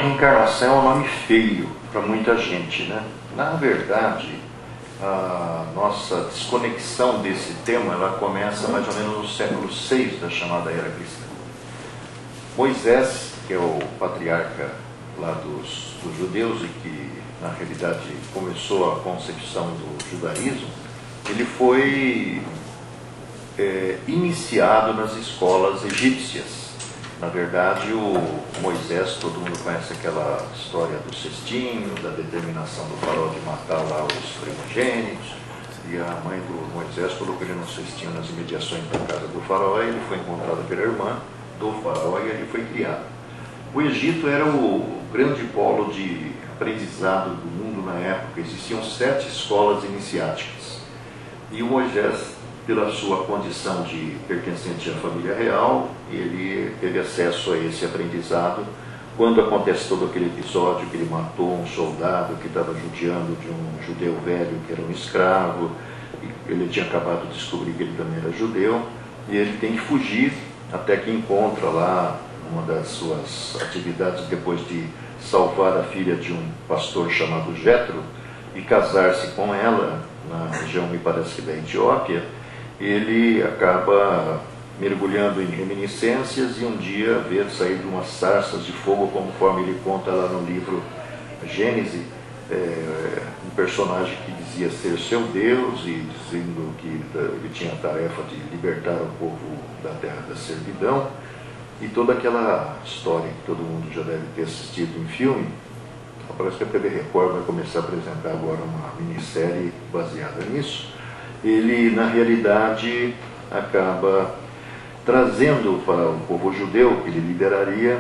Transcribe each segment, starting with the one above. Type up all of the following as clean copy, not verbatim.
reencarnação é um nome feio para muita gente, né? Na verdade, a nossa desconexão desse tema, ela começa mais ou menos no século VI da chamada Era Cristã. Moisés, que é o patriarca lá dos judeus e que, na realidade, começou a concepção do judaísmo, ele foi iniciado nas escolas egípcias. Na verdade, o Moisés, todo mundo conhece aquela história do cestinho, da determinação do faraó de matar lá os primogênitos, e a mãe do Moisés colocou ele num cestinho nas imediações da casa do faraó, e ele foi encontrado pela irmã do faraó e ele foi criado. O Egito era o grande polo de aprendizado do mundo na época. Existiam 7 escolas iniciáticas. E o Moisés, pela sua condição de pertencente à família real, ele teve acesso a esse aprendizado. Quando acontece todo aquele episódio que ele matou um soldado que estava judiando de um judeu velho que era um escravo, e ele tinha acabado de descobrir que ele também era judeu, e ele tem que fugir até que encontra lá uma das suas atividades, depois de salvar a filha de um pastor chamado Jetro e casar-se com ela na região, me parece que da Etiópia. Ele acaba mergulhando em reminiscências e um dia vê sair de umas sarças de fogo, conforme ele conta lá no livro Gênesis, um personagem que dizia ser seu Deus e dizendo que ele tinha a tarefa de libertar o povo da terra da servidão, e toda aquela história que todo mundo já deve ter assistido em filme. Parece que a TV Record vai começar a apresentar agora uma minissérie baseada nisso. Ele, na realidade, acaba trazendo para o povo judeu, que ele lideraria,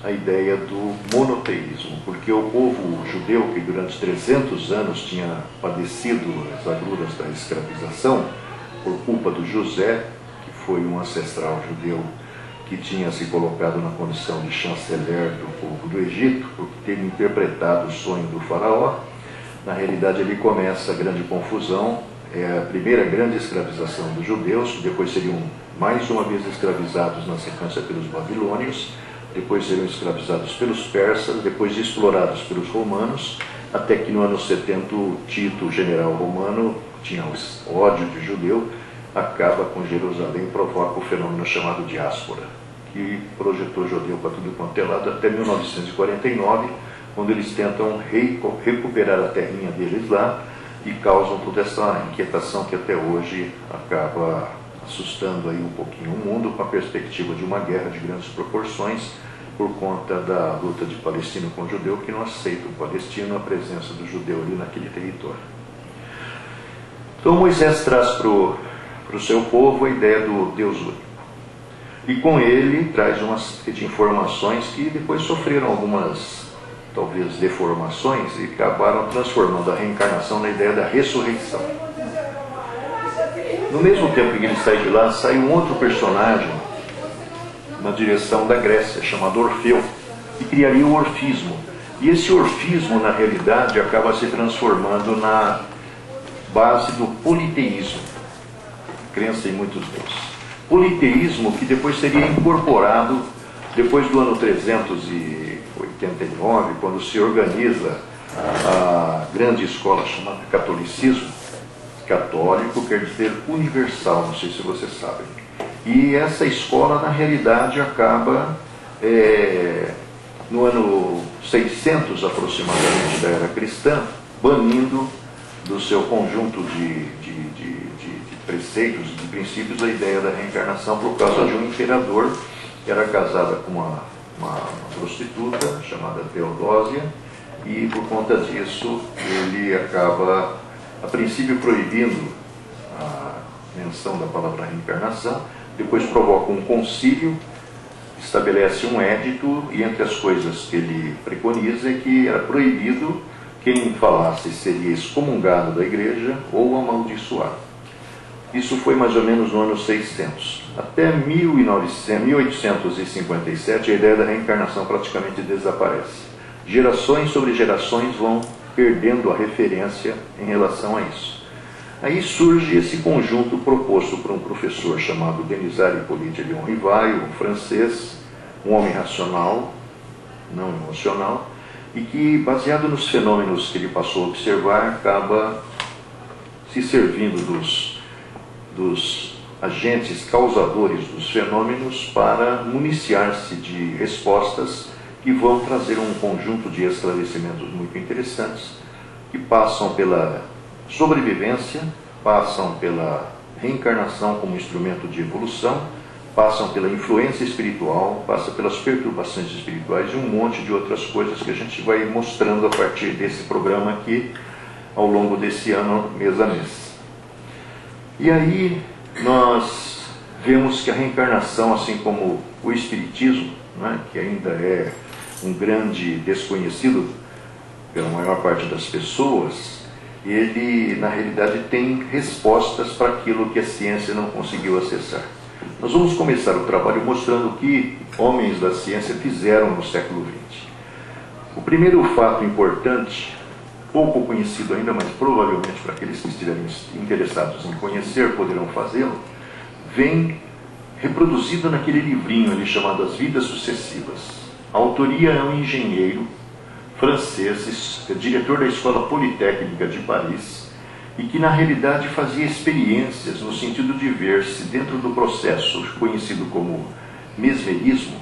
a ideia do monoteísmo, porque o povo judeu, que durante 300 anos tinha padecido as agruras da escravização, por culpa do José, que foi um ancestral judeu que tinha se colocado na condição de chanceler do povo do Egito, por ter interpretado o sonho do faraó. Na realidade, ali começa a grande confusão. É a primeira grande escravização dos judeus, que depois seriam mais uma vez escravizados na sequência pelos babilônios, depois seriam escravizados pelos persas, depois explorados pelos romanos, até que no ano 70 Tito, o general romano, tinha ódio de judeu, acaba com Jerusalém e provoca o fenômeno chamado diáspora, que projetou judeu para tudo quanto é lado até 1949, quando eles tentam recuperar a terrinha deles lá e causam toda essa inquietação que até hoje acaba assustando aí um pouquinho o mundo, com a perspectiva de uma guerra de grandes proporções por conta da luta de palestino com judeu, que não aceita o palestino, a presença do judeu ali naquele território. Então Moisés traz para o seu povo a ideia do Deus único. E com ele traz uma série de informações que depois sofreram algumas, talvez, deformações e acabaram transformando a reencarnação na ideia da ressurreição. No mesmo tempo que ele sai de lá, sai um outro personagem na direção da Grécia, chamado Orfeu, que criaria o orfismo. E esse orfismo, na realidade, acaba se transformando na base do politeísmo, crença em muitos deuses. Politeísmo que depois seria incorporado, depois do ano 389, quando se organiza a grande escola chamada catolicismo. Católico quer dizer universal, não sei se vocês sabem. E essa escola, na realidade, acaba no ano 600 aproximadamente da era cristã, banindo do seu conjunto de preceitos, de princípios, a ideia da reencarnação, por causa de um imperador que era casada com uma prostituta chamada Teodósia, e por conta disso ele acaba, a princípio, proibindo a menção da palavra reencarnação, depois provoca um concílio, estabelece um édito, e entre as coisas que ele preconiza é que era proibido quem falasse seria excomungado da igreja ou amaldiçoado. Isso foi mais ou menos no ano 600. Até 1857, a ideia da reencarnação praticamente desaparece. Gerações sobre gerações vão perdendo a referência em relação a isso. Aí surge esse conjunto proposto por um professor chamado Denis Hippolyte Léon Rivail, um francês, um homem racional, não emocional, e que, baseado nos fenômenos que ele passou a observar, acaba se servindo dos agentes causadores dos fenômenos para municiar-se de respostas que vão trazer um conjunto de esclarecimentos muito interessantes, que passam pela sobrevivência, passam pela reencarnação como instrumento de evolução, passam pela influência espiritual, passam pelas perturbações espirituais e um monte de outras coisas que a gente vai mostrando a partir desse programa aqui, ao longo desse ano, mês a mês. E aí nós vemos que a reencarnação, assim como o Espiritismo, né, que ainda é um grande desconhecido pela maior parte das pessoas, ele, na realidade, tem respostas para aquilo que a ciência não conseguiu acessar. Nós vamos começar o trabalho mostrando o que homens da ciência fizeram no século XX. O primeiro fato importante, pouco conhecido ainda, mas provavelmente para aqueles que estiverem interessados em conhecer poderão fazê-lo, vem reproduzido naquele livrinho ali chamado As Vidas Sucessivas. A autoria é um engenheiro francês, diretor da Escola Politécnica de Paris, e que na realidade fazia experiências no sentido de ver-se dentro do processo conhecido como mesmerismo,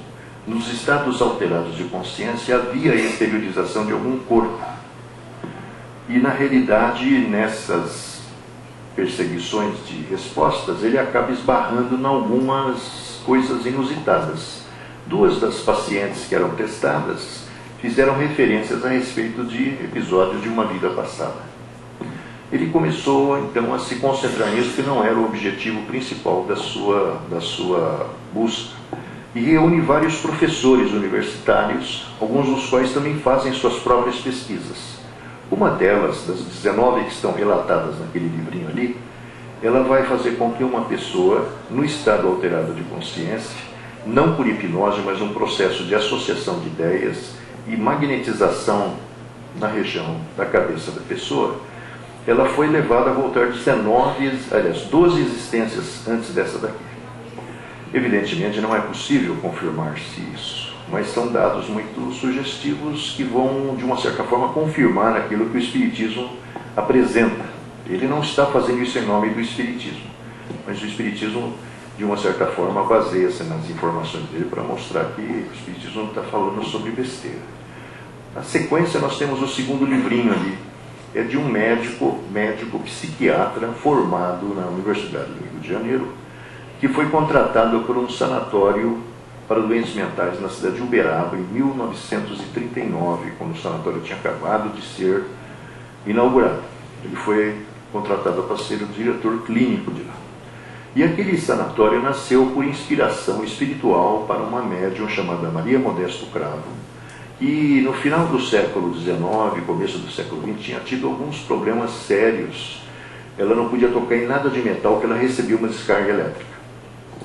nos estados alterados de consciência havia a exteriorização de algum corpo. E na realidade, nessas perseguições de respostas, ele acaba esbarrando em algumas coisas inusitadas. Duas das pacientes que eram testadas fizeram referências a respeito de episódios de uma vida passada. Ele começou então a se concentrar nisso, que não era o objetivo principal da sua busca, e reúne vários professores universitários, alguns dos quais também fazem suas próprias pesquisas. Uma delas, das 19 que estão relatadas naquele livrinho ali, ela vai fazer com que uma pessoa, no estado alterado de consciência, não por hipnose, mas um processo de associação de ideias e magnetização na região da cabeça da pessoa, ela foi levada a voltar 12 existências antes dessa daqui. Evidentemente não é possível confirmar-se isso, mas são dados muito sugestivos que vão, de uma certa forma, confirmar aquilo que o Espiritismo apresenta. Ele não está fazendo isso em nome do Espiritismo, mas o Espiritismo, de uma certa forma, baseia-se nas informações dele para mostrar que o Espiritismo não está falando sobre besteira. Na sequência, nós temos o segundo livrinho ali. É de um médico psiquiatra formado na Universidade do Rio de Janeiro, que foi contratado por um sanatório para doentes mentais na cidade de Uberaba em 1939, quando o sanatório tinha acabado de ser inaugurado. Ele foi contratado para ser o diretor clínico de lá. E aquele sanatório nasceu por inspiração espiritual para uma médium chamada Maria Modesto Cravo, que no final do século XIX, começo do século XX, tinha tido alguns problemas sérios. Ela não podia tocar em nada de metal, porque ela recebia uma descarga elétrica.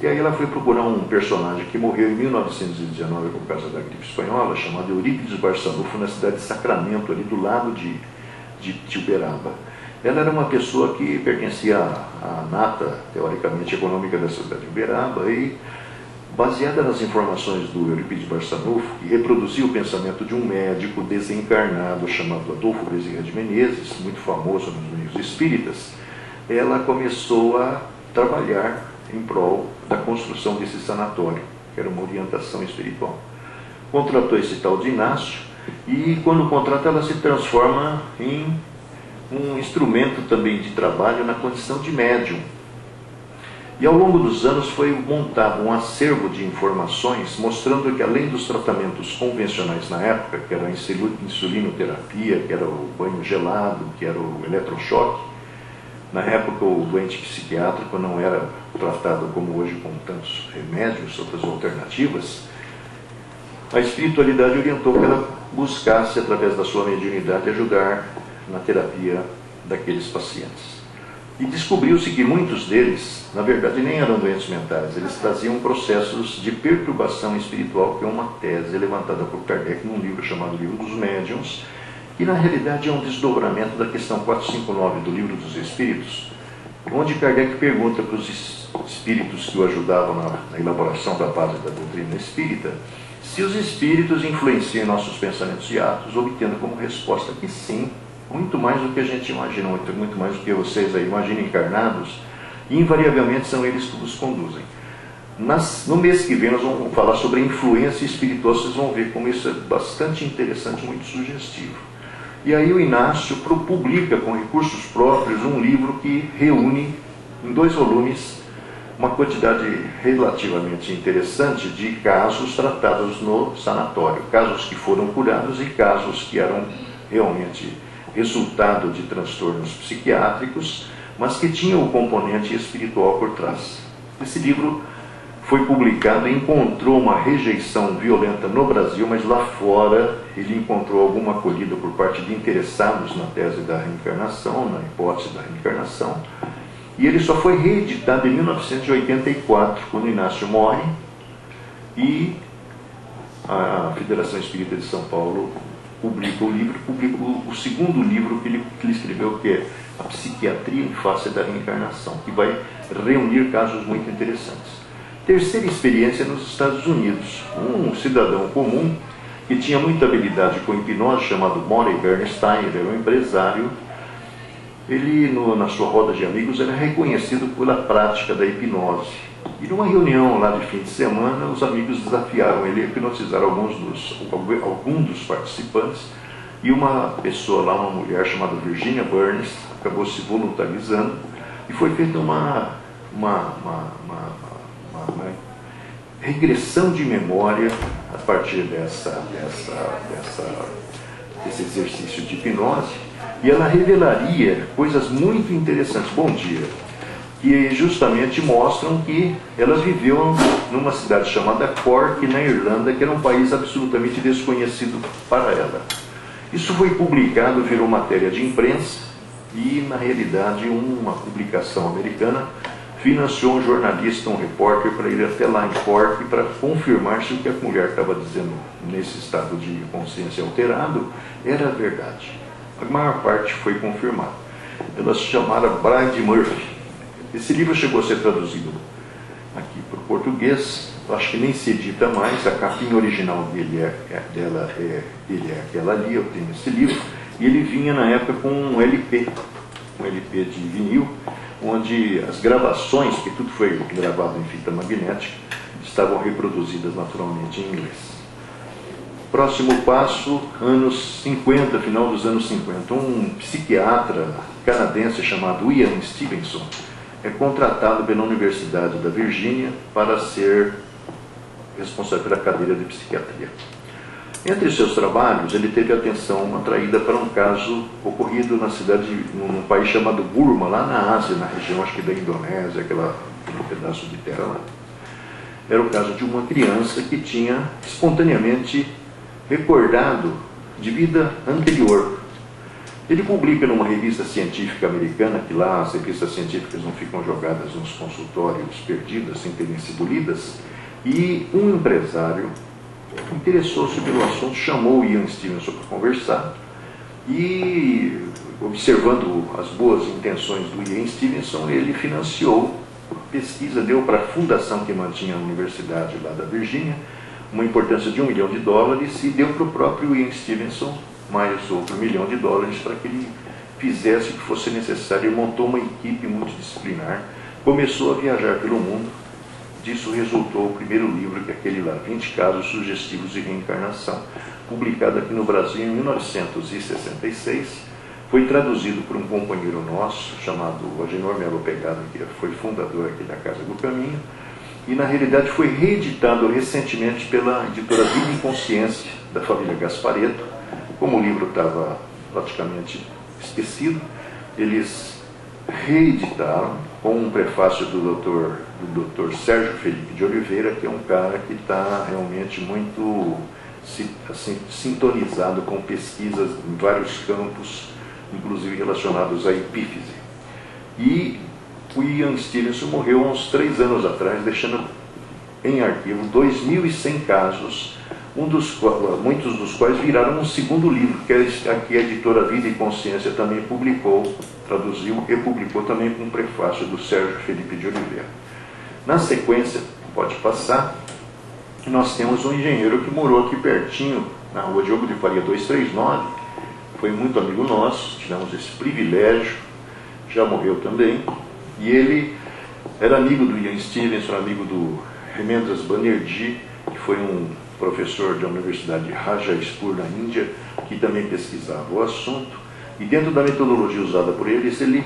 E aí ela foi procurar um personagem que morreu em 1919 por causa da gripe espanhola, chamado Eurípides Barçanufo, na cidade de Sacramento, ali do lado de Uberaba. Ela era uma pessoa que pertencia à nata, teoricamente, econômica da cidade de Uberaba, e baseada nas informações do Eurípides Barçanufo, que reproduziu o pensamento de um médico desencarnado chamado Adolfo Bezerra de Menezes, muito famoso nos meios espíritas, ela começou a trabalhar em prol da construção desse sanatório, que era uma orientação espiritual. Contratou esse tal de Inácio, e quando contrata, ela se transforma em um instrumento também de trabalho na condição de médium. E ao longo dos anos foi montado um acervo de informações mostrando que, além dos tratamentos convencionais na época, que era a insulinoterapia, que era o banho gelado, que era o eletrochoque, na época o doente psiquiátrico não era tratado como hoje com tantos remédios, outras alternativas, a espiritualidade orientou que ela buscasse, através da sua mediunidade, ajudar na terapia daqueles pacientes. E descobriu-se que muitos deles, na verdade, nem eram doentes mentais, eles traziam processos de perturbação espiritual, que é uma tese levantada por Kardec num livro chamado Livro dos Médiuns, que na realidade é um desdobramento da questão 459 do Livro dos Espíritos, onde Kardec pergunta para os espíritos que o ajudavam na elaboração da base da doutrina espírita se os espíritos influenciam nossos pensamentos e atos, obtendo como resposta que sim, muito mais do que a gente imagina, muito mais do que vocês aí imaginam encarnados, e invariavelmente são eles que nos conduzem. No mês que vem nós vamos falar sobre a influência espiritual, vocês vão ver como isso é bastante interessante, muito sugestivo. E aí o Inácio publica com recursos próprios um livro que reúne em 2 volumes uma quantidade relativamente interessante de casos tratados no sanatório, casos que foram curados e casos que eram realmente resultado de transtornos psiquiátricos, mas que tinham o componente espiritual por trás. Esse livro foi publicado e encontrou uma rejeição violenta no Brasil, mas lá fora ele encontrou alguma acolhida por parte de interessados na tese da reencarnação, na hipótese da reencarnação, e ele só foi reeditado em 1984, quando Inácio morre, e a Federação Espírita de São Paulo publica o livro, publica o segundo livro que ele escreveu, que é A Psiquiatria em Face da Reencarnação, que vai reunir casos muito interessantes. Terceira experiência nos Estados Unidos. Um cidadão comum que tinha muita habilidade com hipnose, chamado Morey Bernstein, ele era um empresário. Ele, na sua roda de amigos, era reconhecido pela prática da hipnose. E numa reunião lá de fim de semana, os amigos desafiaram ele a hipnotizar alguns dos participantes, e uma pessoa lá, uma mulher chamada Virginia Burns, acabou se voluntarizando, e foi feita uma regressão de memória a partir desse exercício de hipnose, e ela revelaria coisas muito interessantes. Bom dia! Que justamente mostram que ela viveu numa cidade chamada Cork, na Irlanda, que era um país absolutamente desconhecido para ela. Isso foi publicado, virou matéria de imprensa, e na realidade uma publicação americana financiou um jornalista, um repórter, para ir até lá em Cork para confirmar se o que a mulher estava dizendo nesse estado de consciência alterado era verdade. A maior parte foi confirmada. Ela se chamara Bride Murphy. Esse livro chegou a ser traduzido aqui para o português, acho que nem se edita mais, a capinha original dele é aquela ali, eu tenho esse livro, e ele vinha na época com um LP de vinil, onde as gravações, que tudo foi gravado em fita magnética, estavam reproduzidas naturalmente em inglês. Próximo passo, anos 50, final dos anos 50, um psiquiatra canadense chamado Ian Stevenson é contratado pela Universidade da Virgínia para ser responsável pela cadeira de psiquiatria. Entre seus trabalhos, ele teve atenção atraída para um caso ocorrido na cidade, num país chamado Burma, lá na Ásia, na região, acho que da Indonésia, aquele pedaço de terra lá. Era o caso de uma criança que tinha espontaneamente recordado de vida anterior. Ele publica numa revista científica americana, que lá as revistas científicas não ficam jogadas nos consultórios perdidas, sem terem sido lidas, e um empresário interessou-se pelo assunto, chamou o Ian Stevenson para conversar, e observando as boas intenções do Ian Stevenson, ele financiou pesquisa, deu para a fundação que mantinha a universidade lá da Virgínia uma importância de $1 milhão, e deu para o próprio Ian Stevenson mais outro $1 milhão para que ele fizesse o que fosse necessário. Ele montou uma equipe multidisciplinar, começou a viajar pelo mundo. Disso resultou o primeiro livro, que é aquele lá, 20 casos sugestivos de reencarnação, publicado aqui no Brasil em 1966, foi traduzido por um companheiro nosso, chamado Agenor Melo Pegado, que foi fundador aqui da Casa do Caminho, e na realidade foi reeditado recentemente pela editora Vida e Consciência, da família Gasparetto. Como o livro estava praticamente esquecido, eles reeditaram com um prefácio do Dr. Sérgio Felipe de Oliveira, que é um cara que está realmente muito assim, sintonizado com pesquisas em vários campos, inclusive relacionados à epífise. E o Ian Stevenson morreu há uns 3 anos atrás, deixando em arquivo 2.100 casos, muitos dos quais viraram um segundo livro, que a editora Vida e Consciência também publicou, traduziu e publicou também com um prefácio do Sérgio Felipe de Oliveira. Na sequência, pode passar, nós temos um engenheiro que morou aqui pertinho, na rua Diogo de Faria 239, foi muito amigo nosso, tivemos esse privilégio, já morreu também, e ele era amigo do Ian Stevenson, amigo do Hemendras Banerjee, que foi um professor da Universidade de Rajasthan, na Índia, que também pesquisava o assunto, e dentro da metodologia usada por eles, ele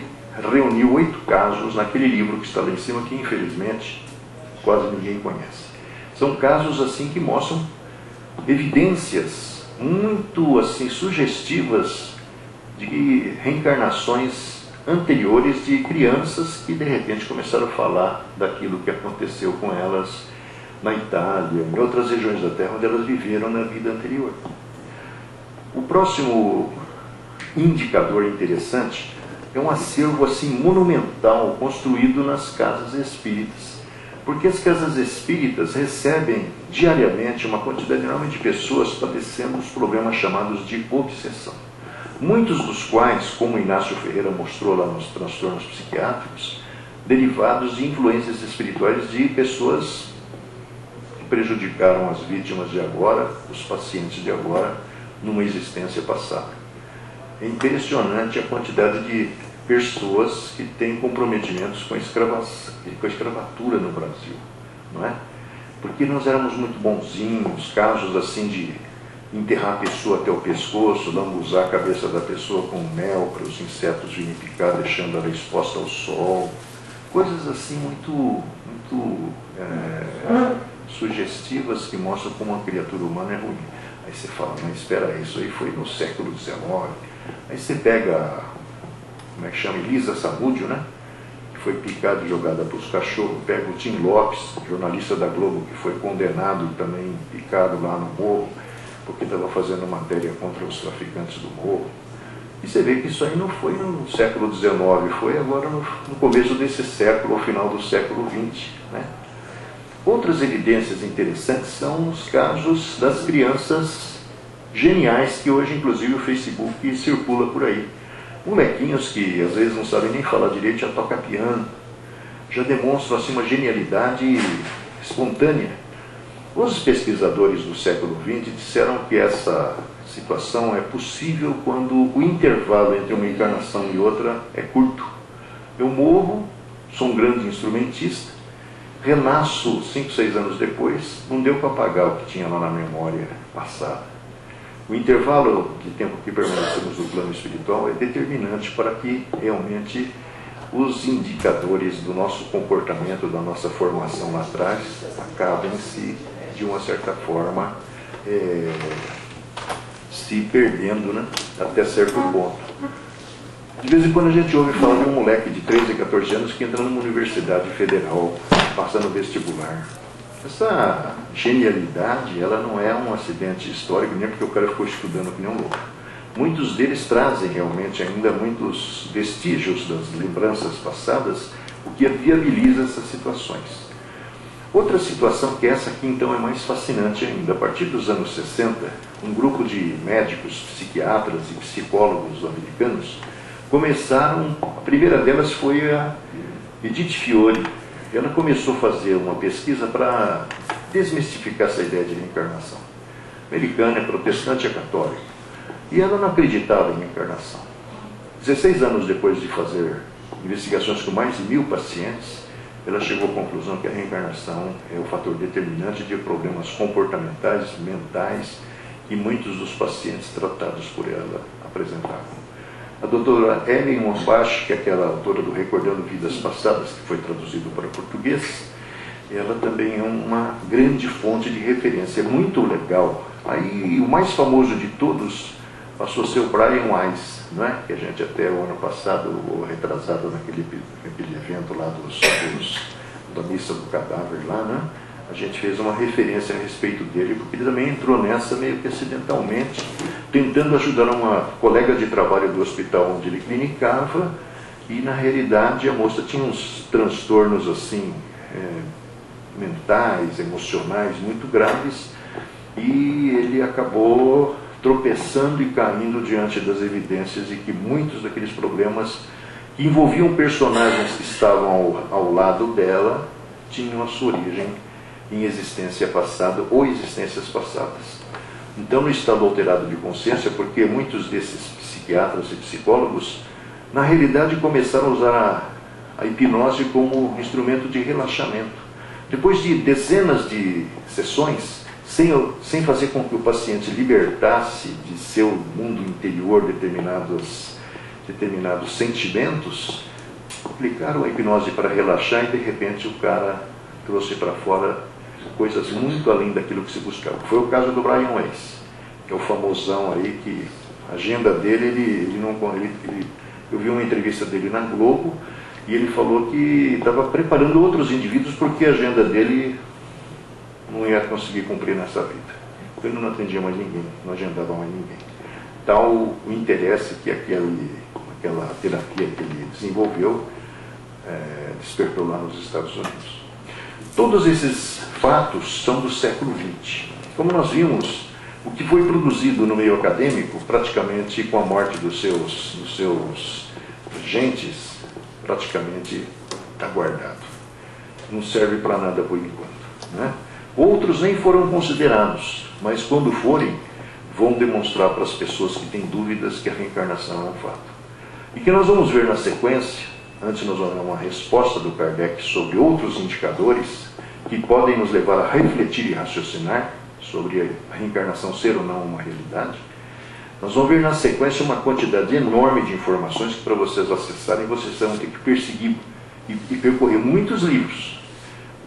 reuniu 8 casos naquele livro que está lá em cima, que infelizmente quase ninguém conhece. São casos assim que mostram evidências muito assim sugestivas de reencarnações anteriores de crianças que de repente começaram a falar daquilo que aconteceu com elas na Itália, em outras regiões da Terra onde elas viveram na vida anterior. O próximo indicador interessante é um acervo assim monumental construído nas casas espíritas, porque as casas espíritas recebem diariamente uma quantidade enorme de pessoas padecendo os problemas chamados de obsessão, muitos dos quais, como Inácio Ferreira mostrou lá nos transtornos psiquiátricos, derivados de influências espirituais de pessoas que prejudicaram as vítimas de agora, os pacientes de agora, numa existência passada. É impressionante a quantidade de pessoas que têm comprometimentos com a escravatura no Brasil, não é? Porque nós éramos muito bonzinhos, casos assim de enterrar a pessoa até o pescoço, lambuzar a cabeça da pessoa com mel para os insetos vinificar, deixando ela exposta ao sol, coisas assim muito sugestivas que mostram como uma criatura humana é ruim. Aí você fala, mas espera aí, isso aí foi no século XIX. Aí você pega, como é que chama, Elisa Samúdio, né? Que foi picada e jogada para os cachorros. Pega o Tim Lopes, jornalista da Globo, que foi condenado e também picado lá no morro, porque estava fazendo matéria contra os traficantes do morro. E você vê que isso aí não foi no século XIX, foi agora no começo desse século, ao final do século XX, né? Outras evidências interessantes são os casos das crianças geniais que hoje, inclusive, o Facebook circula por aí. Molequinhos que às vezes não sabem nem falar direito, já tocam piano, já demonstram assim uma genialidade espontânea. Os pesquisadores do século XX disseram que essa situação é possível quando o intervalo entre uma encarnação e outra é curto. Eu morro, sou um grande instrumentista, renasço 5, 6 anos depois, não deu para apagar o que tinha lá na memória passada. O intervalo de tempo que permanecemos no plano espiritual é determinante para que realmente os indicadores do nosso comportamento, da nossa formação lá atrás, acabem-se, de uma certa forma, se perdendo, né? Até certo ponto. De vez em quando a gente ouve falar de um moleque de 13 a 14 anos que entra numa universidade federal, passando vestibular. Essa genialidade, ela não é um acidente histórico, nem porque o cara ficou estudando que nem um louco. Muitos deles trazem realmente ainda muitos vestígios das lembranças passadas, o que viabiliza essas situações. Outra situação, que essa aqui então é mais fascinante ainda, a partir dos anos 60, um grupo de médicos, psiquiatras e psicólogos americanos começaram, a primeira delas foi a Edith Fiore. Ela começou a fazer uma pesquisa para desmistificar essa ideia de reencarnação. Americana, é protestante, é católica. E ela não acreditava em reencarnação. 16 anos depois de fazer investigações com mais de 1000 pacientes, ela chegou à conclusão que a reencarnação é o fator determinante de problemas comportamentais, mentais, que muitos dos pacientes tratados por ela apresentavam. A doutora Ellen Wambach, que é aquela autora do Recordando Vidas Passadas, que foi traduzido para português, ela também é uma grande fonte de referência, é muito legal. Aí o mais famoso de todos passou a ser o Brian Weiss, não é? Que a gente até o ano passado, ou retrasado naquele evento lá da missa do cadáver lá, né? A gente fez uma referência a respeito dele, porque ele também entrou nessa meio que acidentalmente, tentando ajudar uma colega de trabalho do hospital onde ele clinicava, e na realidade a moça tinha uns transtornos assim, mentais, emocionais muito graves, e ele acabou tropeçando e caindo diante das evidências de que muitos daqueles problemas que envolviam personagens que estavam ao lado dela tinham a sua origem em existência passada ou existências passadas. Então, no estado alterado de consciência, porque muitos desses psiquiatras e psicólogos, na realidade, começaram a usar a hipnose como instrumento de relaxamento. Depois de dezenas de sessões, sem fazer com que o paciente libertasse de seu mundo interior determinados sentimentos, aplicaram a hipnose para relaxar e, de repente, o cara trouxe para fora coisas muito além daquilo que se buscava. Foi o caso do Brian Weiss, que é o famosão aí, que a agenda dele, eu vi uma entrevista dele na Globo, e ele falou que estava preparando outros indivíduos porque a agenda dele não ia conseguir cumprir nessa vida. Ele não atendia mais ninguém, não agendava mais ninguém. Tal o interesse que aquela terapia que ele desenvolveu despertou lá nos Estados Unidos. Todos esses fatos são do século XX. Como nós vimos, o que foi produzido no meio acadêmico, praticamente com a morte dos seus agentes, praticamente está guardado. Não serve para nada por enquanto, né? Outros nem foram considerados, mas quando forem, vão demonstrar para as pessoas que têm dúvidas que a reencarnação é um fato. E que nós vamos ver na sequência, antes nós vamos dar uma resposta do Kardec sobre outros indicadores que podem nos levar a refletir e raciocinar sobre a reencarnação ser ou não uma realidade. Nós vamos ver na sequência uma quantidade enorme de informações que, para vocês acessarem, vocês vão ter que perseguir e percorrer muitos livros,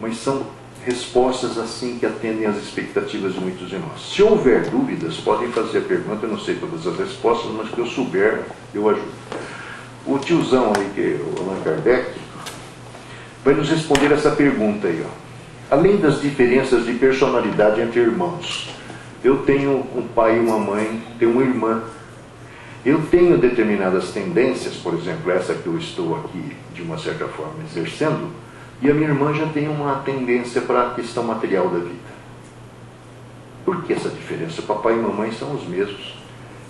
mas são respostas assim que atendem às expectativas de muitos de nós. Se houver dúvidas, podem fazer a pergunta. Eu não sei todas as respostas, mas que eu souber, eu ajudo. O tiozão aí, que é o Allan Kardec, vai nos responder essa pergunta aí, ó. Além das diferenças de personalidade entre irmãos, eu tenho um pai e uma mãe, tenho uma irmã. Eu tenho determinadas tendências, por exemplo, essa que eu estou aqui, de uma certa forma, exercendo, e a minha irmã já tem uma tendência para a questão material da vida. Por que essa diferença? Papai e mamãe são os mesmos.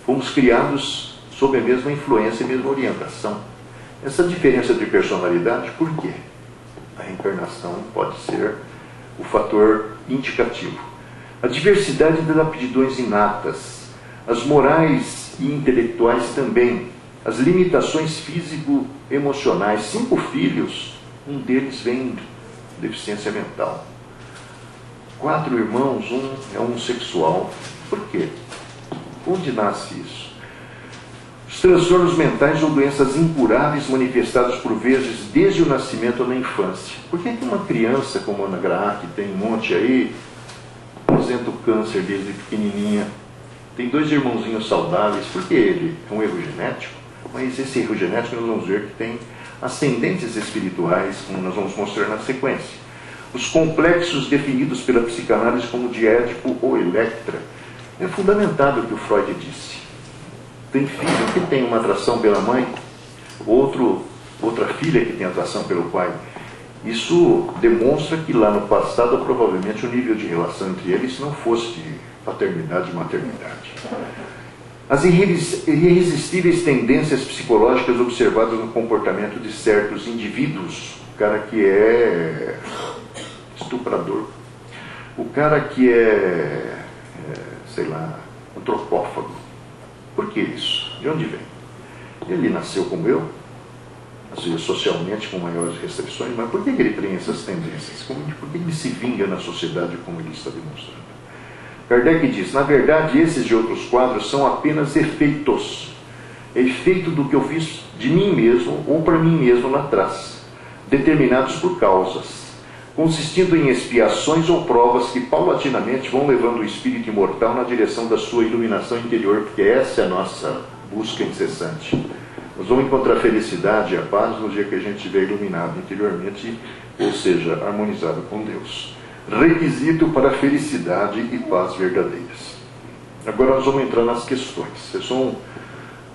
Fomos criados sob a mesma influência e a mesma orientação. Essa diferença de personalidade, por quê? A reencarnação pode ser o fator indicativo. A diversidade das aptidões inatas, as morais e intelectuais também, as limitações físico-emocionais. 5 filhos, um deles vem de deficiência mental. 4 irmãos, um é homossexual. Por quê? Onde nasce isso? Os transtornos mentais ou doenças incuráveis manifestados por vezes desde o nascimento ou na infância. Por que uma criança como a Ana Graac, que tem um monte aí, apresenta o câncer desde pequenininha? Tem 2 irmãozinhos saudáveis. Por que ele? É um erro genético? Mas esse erro genético nós vamos ver que tem ascendentes espirituais, como nós vamos mostrar na sequência. Os complexos definidos pela psicanálise como de Édipo ou Electra. É fundamentado o que o Freud disse. Tem filho que tem uma atração pela mãe, outra filha que tem atração pelo pai. Isso demonstra que lá no passado, provavelmente, o nível de relação entre eles não fosse de paternidade e maternidade. As irresistíveis tendências psicológicas observadas no comportamento de certos indivíduos. O cara que é estuprador, o cara que é antropófago. Por que isso? De onde vem? Ele nasceu como eu, nasceu socialmente com maiores restrições, mas por que ele tem essas tendências? Por que ele se vinga na sociedade como ele está demonstrando? Kardec diz, na verdade, esses e outros quadros são apenas efeitos. É efeito do que eu fiz de mim mesmo ou para mim mesmo lá atrás, determinados por causas, consistindo em expiações ou provas que paulatinamente vão levando o espírito imortal na direção da sua iluminação interior, porque essa é a nossa busca incessante. Nós vamos encontrar a felicidade e a paz no dia que a gente estiver iluminado interiormente, ou seja, harmonizado com Deus. Requisito para a felicidade e paz verdadeiras. Agora nós vamos entrar nas questões. Vocês vão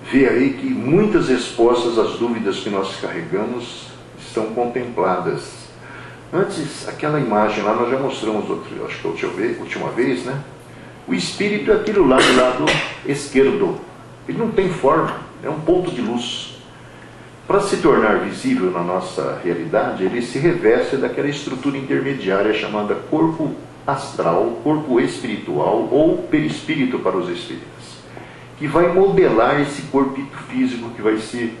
ver aí que muitas respostas às dúvidas que nós carregamos estão contempladas. Antes, aquela imagem lá, nós já mostramos, acho que a última vez, né? O espírito é aquilo lá do lado esquerdo. Ele não tem forma, é um ponto de luz. Para se tornar visível na nossa realidade, ele se reveste daquela estrutura intermediária chamada corpo astral, corpo espiritual ou perispírito para os espíritas, que vai modelar esse corpo físico que vai se,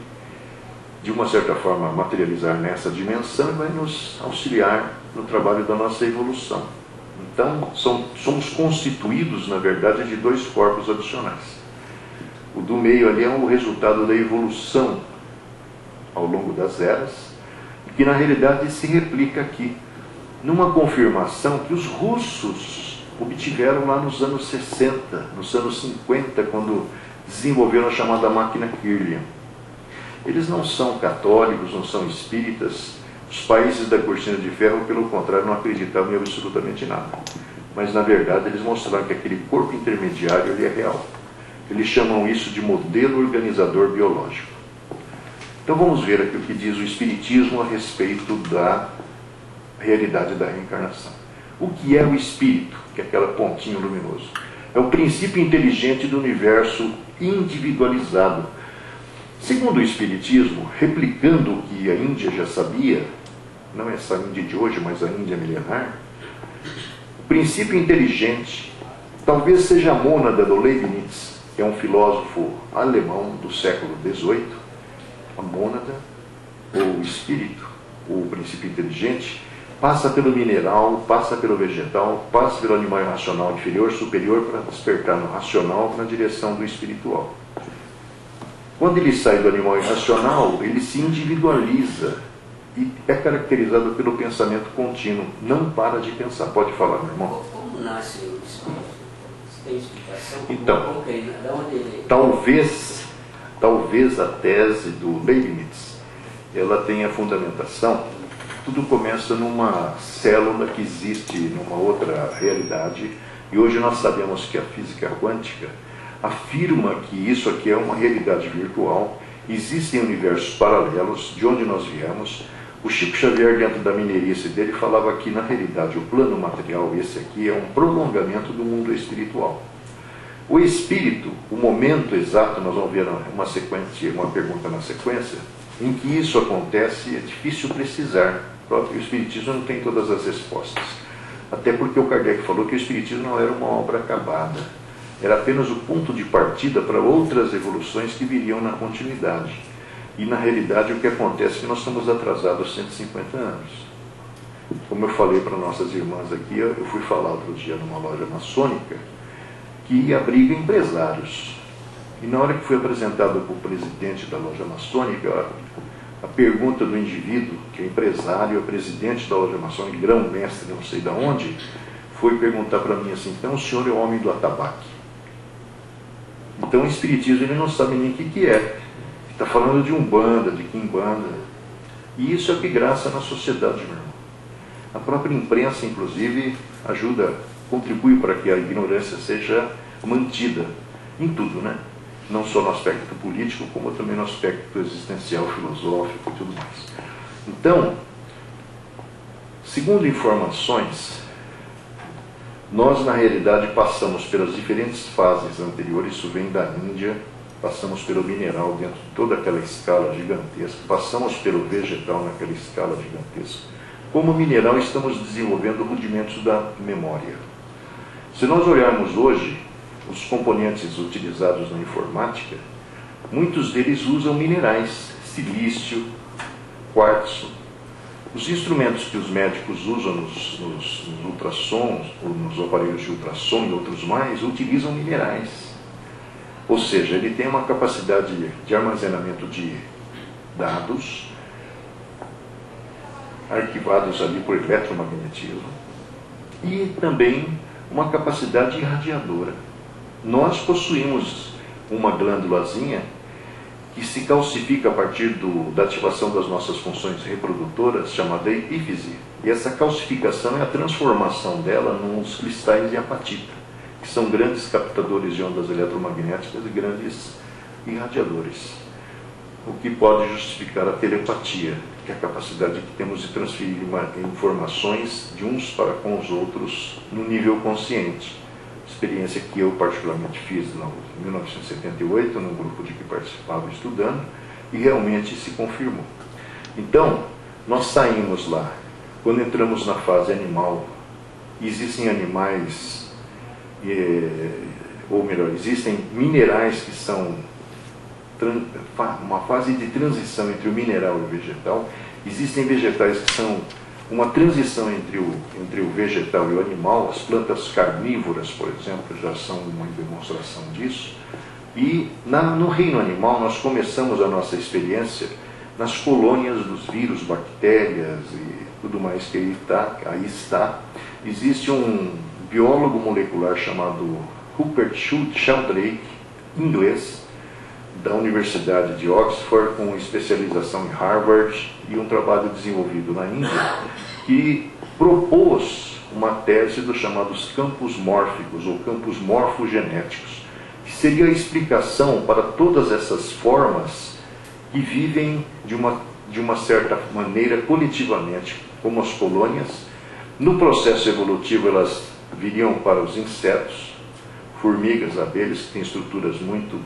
de uma certa forma, materializar nessa dimensão e vai nos auxiliar no trabalho da nossa evolução. Então, somos constituídos, na verdade, de dois corpos adicionais. O do meio ali é o resultado da evolução ao longo das eras, que na realidade se replica aqui, numa confirmação que os russos obtiveram lá nos anos 60, nos anos 50, quando desenvolveram a chamada máquina Kirlian. Eles não são católicos, não são espíritas. Os países da cortina de ferro, pelo contrário, não acreditavam em absolutamente nada. Mas, na verdade, eles mostraram que aquele corpo intermediário ele é real. Eles chamam isso de modelo organizador biológico. Então vamos ver aqui o que diz o Espiritismo a respeito da realidade da reencarnação. O que é o Espírito, que é aquela pontinho luminoso? É o princípio inteligente do universo individualizado. Segundo o Espiritismo, replicando o que a Índia já sabia, não essa Índia de hoje, mas a Índia milenar, o princípio inteligente talvez seja a mônada do Leibniz, que é um filósofo alemão do século XVIII. A mônada, ou o espírito, ou o princípio inteligente, passa pelo mineral, passa pelo vegetal, passa pelo animal irracional inferior, superior, para despertar no racional na direção do espiritual. Quando ele sai do animal irracional, ele se individualiza e é caracterizado pelo pensamento contínuo. Não para de pensar. Pode falar, meu irmão. Como nasce o espírito? Você tem explicação? Então, de talvez a tese do Leibniz, ela tenha fundamentação. Tudo começa numa célula que existe numa outra realidade, e hoje nós sabemos que a física quântica afirma que isso aqui é uma realidade virtual, existem universos paralelos de onde nós viemos. O Chico Xavier, dentro da mineirice dele, falava que na realidade o plano material, esse aqui, é um prolongamento do mundo espiritual. O espírito, o momento exato, nós vamos ver uma pergunta na sequência, em que isso acontece é difícil precisar. O próprio Espiritismo não tem todas as respostas. Até porque o Kardec falou que o Espiritismo não era uma obra acabada. Era apenas o ponto de partida para outras evoluções que viriam na continuidade. E na realidade o que acontece é que nós estamos atrasados 150 anos. Como eu falei para nossas irmãs aqui, eu fui falar outro dia numa loja maçônica que abriga empresários. E na hora que foi apresentado para o presidente da loja maçônica, a pergunta do indivíduo, que é empresário, é presidente da loja maçônica, grão-mestre, não sei de onde, foi perguntar para mim assim: então o senhor é o homem do atabaque? Então o espiritismo ele não sabe nem o que é. Está falando de umbanda, de quimbanda. E isso é que graça na sociedade, meu irmão. A própria imprensa, inclusive, ajuda, contribui para que a ignorância seja mantida em tudo, né? Não só no aspecto político, como também no aspecto existencial, filosófico e tudo mais. Então, segundo informações, nós na realidade passamos pelas diferentes fases anteriores. Isso vem da Índia, passamos pelo mineral dentro de toda aquela escala gigantesca, passamos pelo vegetal naquela escala gigantesca. Como mineral, estamos desenvolvendo rudimentos da memória. Se nós olharmos hoje os componentes utilizados na informática, muitos deles usam minerais, silício, quartzo. Os instrumentos que os médicos usam nos ultrassons, ou nos aparelhos de ultrassom e outros mais, utilizam minerais. Ou seja, ele tem uma capacidade de armazenamento de dados arquivados ali por eletromagnetismo e também uma capacidade irradiadora. Nós possuímos uma glândulazinha que se calcifica a partir da ativação das nossas funções reprodutoras, chamada epífise. E essa calcificação é a transformação dela nos cristais de apatita, que são grandes captadores de ondas eletromagnéticas e grandes irradiadores. O que pode justificar a telepatia, que é a capacidade que temos de transferir informações de uns para com os outros no nível consciente. Experiência que eu particularmente fiz em 1978, num grupo de que participava estudando, E realmente se confirmou. Então, nós saímos lá. Quando entramos na fase animal, existem animais, ou melhor, existem minerais que são uma fase de transição entre o mineral e o vegetal. Existem vegetais que são uma transição entre o vegetal e o animal. As plantas carnívoras, por exemplo, já são uma demonstração disso. E no reino animal nós começamos a nossa experiência nas colônias dos vírus, bactérias e tudo mais que aí está. Existe um biólogo molecular chamado Rupert Sheldrake, inglês, da Universidade de Oxford, com especialização em Harvard, e um trabalho desenvolvido na Índia, que propôs uma tese dos chamados campos mórficos, ou campos morfogenéticos, que seria a explicação para todas essas formas que vivem de uma certa maneira coletivamente, como as colônias. No processo evolutivo elas viriam para os insetos, formigas, abelhas, que têm estruturas muito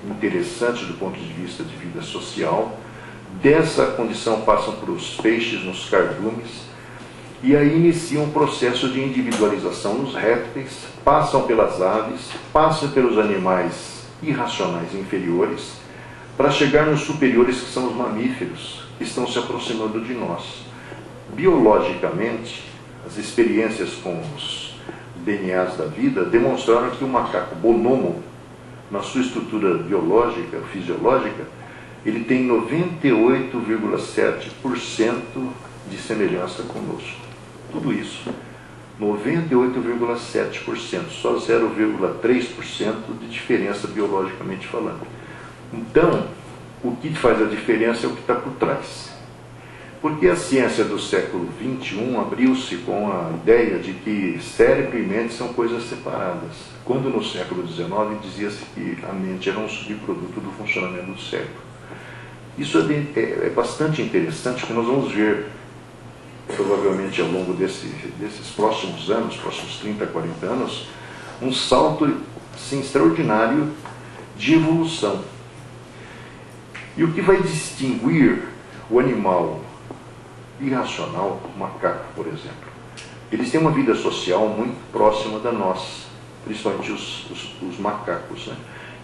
interessantes do ponto de vista de vida social. Dessa condição passam para os peixes, nos cardumes, e aí iniciam um processo de individualização nos répteis, passam pelas aves, passam pelos animais irracionais inferiores, para chegar nos superiores, que são os mamíferos, que estão se aproximando de nós. Biologicamente, as experiências com os DNAs da vida demonstraram que o macaco bonomo, na sua estrutura biológica, fisiológica, ele tem 98,7% de semelhança conosco. Tudo isso, 98,7%, só 0,3% de diferença biologicamente falando. Então, o que faz a diferença é o que está por trás. Porque a ciência do século XXI abriu-se com a ideia de que cérebro e mente são coisas separadas, quando no século XIX dizia-se que a mente era um subproduto do funcionamento do cérebro. Isso é bastante interessante, porque nós vamos ver, provavelmente ao longo desses próximos anos, próximos 30, 40 anos, um salto assim, extraordinário de evolução. E o que vai distinguir o animal irracional, o macaco, por exemplo? Eles têm uma vida social muito próxima da nossa, principalmente os macacos, né?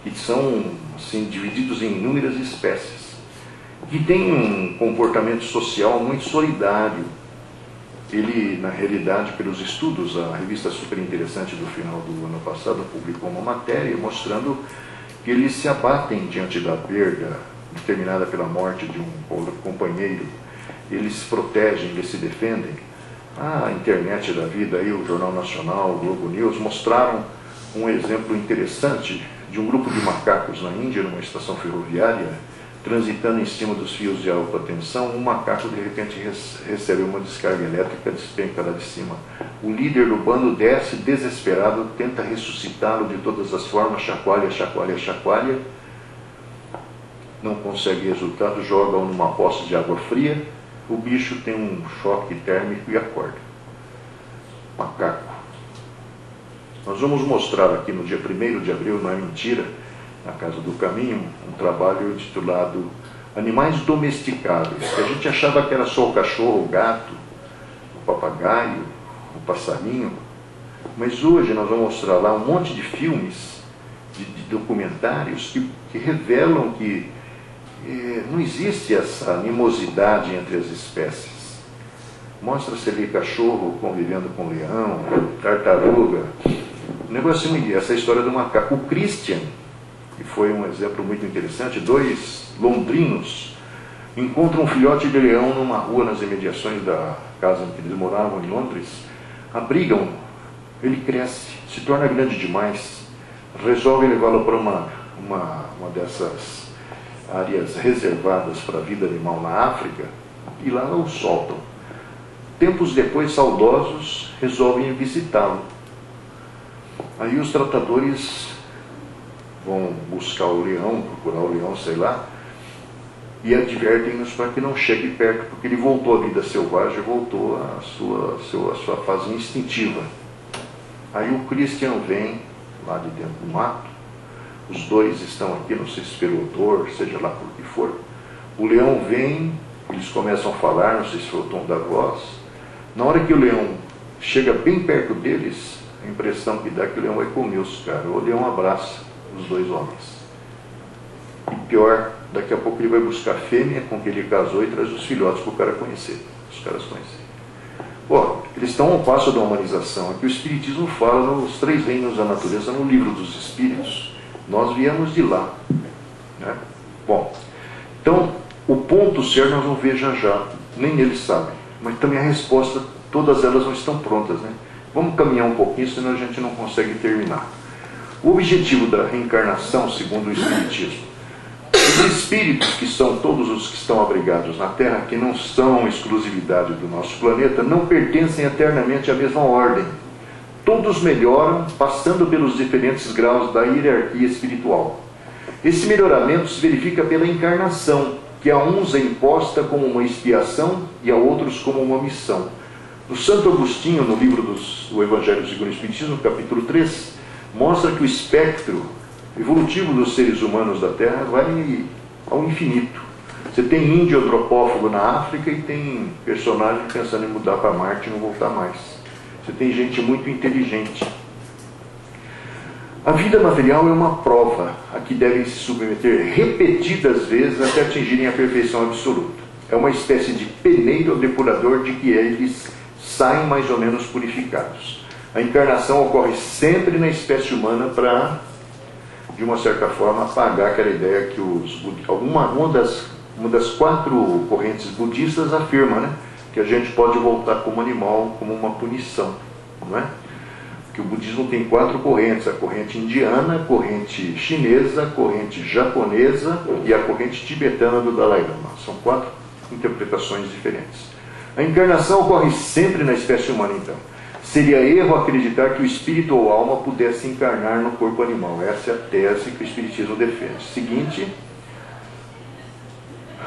Que são assim, divididos em inúmeras espécies, que têm um comportamento social muito solidário. Ele, na realidade, pelos estudos, a revista super interessante do final do ano passado publicou uma matéria mostrando que eles se abatem diante da perda determinada pela morte de um companheiro. Eles se protegem, eles se defendem. A internet da vida, aí, o Jornal Nacional, o Globo News, mostraram um exemplo interessante de um grupo de macacos na Índia, numa estação ferroviária, transitando em cima dos fios de alta tensão. Um macaco, de repente, recebe uma descarga elétrica, despenca lá de cima. O líder do bando desce, desesperado, tenta ressuscitá-lo de todas as formas, chacoalha, chacoalha, chacoalha. Não consegue resultado, joga-o numa poça de água fria. O bicho tem um choque térmico e acorda. Macaco. Nós vamos mostrar aqui no dia 1º de abril, não é mentira, na Casa do Caminho, um trabalho intitulado Animais Domesticáveis, que a gente achava que era só o cachorro, o gato, o papagaio, o passarinho, mas hoje nós vamos mostrar lá um monte de filmes, de documentários que revelam que não existe essa animosidade entre as espécies. Mostra-se ali cachorro convivendo com leão, tartaruga. O negócio é essa história do macaco. O Christian, que foi um exemplo muito interessante, 2 londrinos encontram um filhote de leão numa rua nas imediações da casa em que eles moravam em Londres, abrigam, ele cresce, se torna grande demais, resolvem levá-lo para uma dessas áreas reservadas para a vida animal na África, e lá o soltam. Tempos depois, saudosos, resolvem visitá-lo. Aí os tratadores vão buscar o leão, procurar o leão, sei lá, e advertem-nos para que não chegue perto, porque ele voltou à vida selvagem, voltou à sua fase instintiva. Aí o Christian vem lá de dentro do mato, os dois estão aqui, não sei se pelo odor, seja lá por que for. O leão vem, eles começam a falar, não sei se foi o tom da voz. Na hora que o leão chega bem perto deles, a impressão que dá é que o leão vai comer os caras. O leão abraça os dois homens. E pior, daqui a pouco ele vai buscar a fêmea com que ele casou e traz os filhotes para o cara conhecer, os caras conhecerem. Bom, eles estão ao passo da humanização. Aqui o Espiritismo fala nos 3 reinos da natureza, no livro dos Espíritos. Nós viemos de lá, né? Bom, então, o ponto certo nós vamos ver já, nem eles sabem. Mas também a resposta, todas elas não estão prontas, né? Vamos caminhar um pouquinho, senão a gente não consegue terminar. O objetivo da reencarnação, segundo o Espiritismo, os espíritos, que são todos os que estão abrigados na Terra, que não são exclusividade do nosso planeta, não pertencem eternamente à mesma ordem. Todos melhoram, passando pelos diferentes graus da hierarquia espiritual. Esse melhoramento se verifica pela encarnação, que a uns é imposta como uma expiação e a outros como uma missão. O Santo Agostinho, no livro do Evangelho segundo o Espiritismo, capítulo 3, mostra que o espectro evolutivo dos seres humanos da Terra vai ao infinito. Você tem índio antropófago na África e tem personagem pensando em mudar para Marte e não voltar mais. Você tem gente muito inteligente. A vida material é uma prova a que devem se submeter repetidas vezes até atingirem a perfeição absoluta. É uma espécie de peneiro ou depurador de que eles saem mais ou menos purificados. A encarnação ocorre sempre na espécie humana para, de uma certa forma, apagar aquela ideia que uma das 4 correntes budistas afirma, né, que a gente pode voltar como animal, como uma punição, não é? Que o budismo tem 4 correntes: a corrente indiana, a corrente chinesa, a corrente japonesa e a corrente tibetana do Dalai Lama. São 4 interpretações diferentes. A encarnação ocorre sempre na espécie humana, então. Seria erro acreditar que o espírito ou alma pudesse encarnar no corpo animal. Essa é a tese que o Espiritismo defende. Seguinte,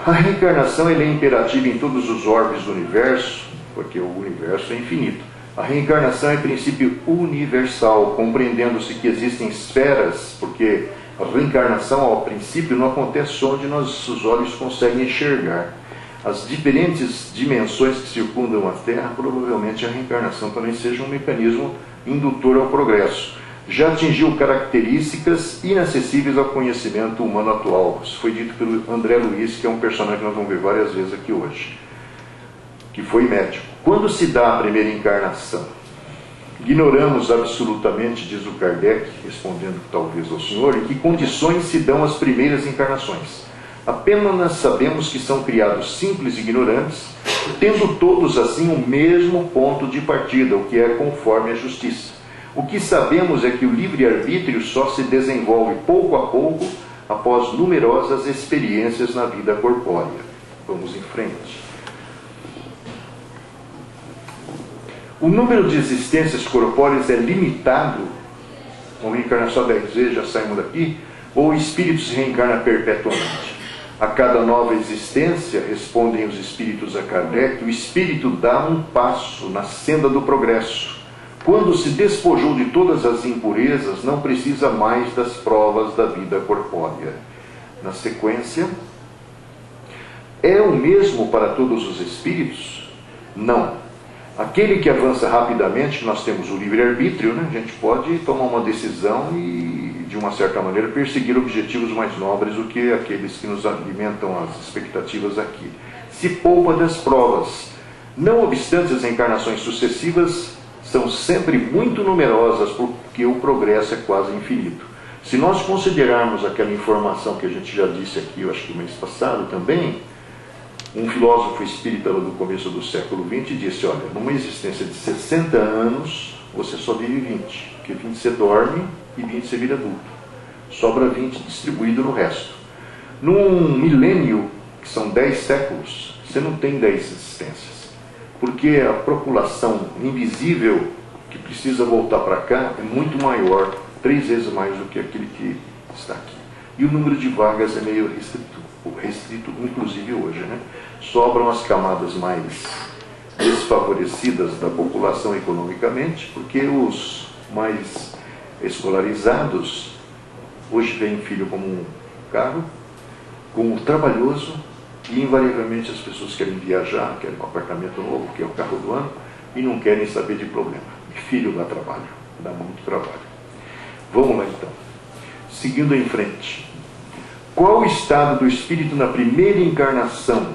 a reencarnação é imperativa em todos os orbes do universo, porque o universo é infinito. A reencarnação é princípio universal, compreendendo-se que existem esferas, porque a reencarnação, ao princípio, não acontece onde nossos olhos conseguem enxergar. As diferentes dimensões que circundam a Terra, provavelmente a reencarnação também seja um mecanismo indutor ao progresso. Já atingiu características inacessíveis ao conhecimento humano atual. Isso foi dito pelo André Luiz, que é um personagem que nós vamos ver várias vezes aqui hoje, que foi médico. Quando se dá a primeira encarnação? Ignoramos absolutamente, diz o Kardec, respondendo talvez ao senhor, em que condições se dão as primeiras encarnações. Apenas sabemos que são criados simples e ignorantes, tendo todos assim o mesmo ponto de partida, o que é conforme a justiça. O que sabemos é que o livre-arbítrio só se desenvolve pouco a pouco após numerosas experiências na vida corpórea. Vamos em frente. O número de existências corpóreas é limitado, com reencarnação 10 vezes, já saímos daqui, ou o espírito se reencarna perpetuamente? A cada nova existência, respondem os espíritos a Kardec, o espírito dá um passo na senda do progresso. Quando se despojou de todas as impurezas, não precisa mais das provas da vida corpórea. Na sequência, é o mesmo para todos os espíritos? Não. Aquele que avança rapidamente, nós temos o livre-arbítrio, né? A gente pode tomar uma decisão e, de uma certa maneira, perseguir objetivos mais nobres do que aqueles que nos alimentam as expectativas aqui. Se poupa das provas. Não obstante, as encarnações sucessivas são sempre muito numerosas, porque o progresso é quase infinito. Se nós considerarmos aquela informação que a gente já disse aqui, eu acho que no mês passado também, um filósofo espírita do começo do século XX disse, olha, numa existência de 60 anos, você só vive 20, porque 20 você dorme e 20 você vira adulto. Sobra 20 distribuído no resto. Num milênio, que são 10 séculos, você não tem 10 existências, porque a população invisível que precisa voltar para cá é muito maior, 3 vezes mais do que aquele que está aqui. E o número de vagas é meio restrito, inclusive hoje, né? Sobram as camadas mais desfavorecidas da população economicamente, porque os mais escolarizados Hoje vem filho como um carro, como trabalhoso, e invariavelmente as pessoas querem viajar, querem um apartamento novo, que é o carro do ano, e não querem saber de problema. E filho dá trabalho, dá muito trabalho. Vamos lá então. Seguindo em frente. Qual o estado do espírito na primeira encarnação?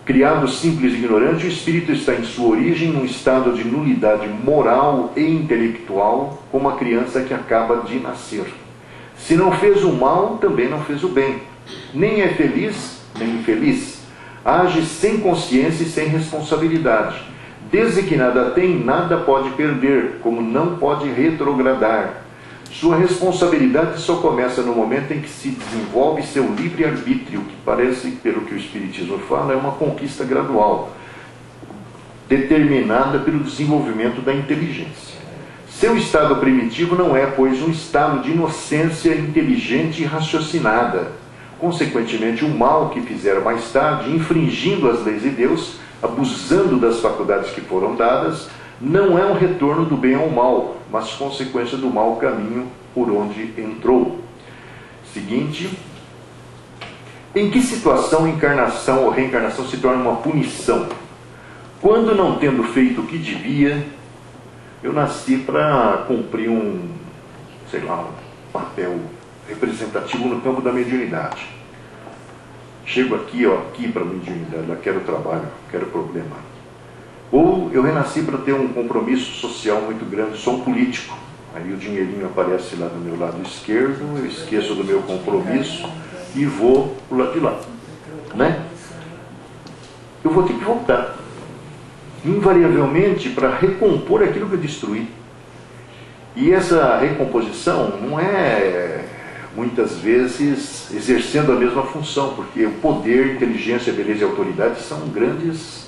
Criado simples e ignorante, o espírito está em sua origem num estado de nulidade moral e intelectual, como a criança que acaba de nascer. Se não fez o mal, também não fez o bem. Nem é feliz, nem infeliz. Age sem consciência e sem responsabilidade. Desde que nada tem, nada pode perder, como não pode retrogradar. Sua responsabilidade só começa no momento em que se desenvolve seu livre-arbítrio, que parece, pelo que o Espiritismo fala, é uma conquista gradual, determinada pelo desenvolvimento da inteligência. Seu estado primitivo não é, pois, um estado de inocência inteligente e raciocinada. Consequentemente, o mal que fizer mais tarde, infringindo as leis de Deus, abusando das faculdades que foram dadas, não é um retorno do bem ao mal, mas consequência do mau caminho por onde entrou. Seguinte, em que situação encarnação ou reencarnação se torna uma punição? Quando, não tendo feito o que devia, eu nasci para cumprir um papel representativo no campo da mediunidade. Chego aqui para a mediunidade, eu quero trabalho, quero problema. Ou eu renasci para ter um compromisso social muito grande, sou um político. Aí o dinheirinho aparece lá do meu lado esquerdo, eu esqueço do meu compromisso e vou para o lado de lá. Né? Eu vou ter que voltar, invariavelmente, para recompor aquilo que eu destruí. E essa recomposição não é, muitas vezes, exercendo a mesma função, porque o poder, inteligência, beleza e autoridade são grandes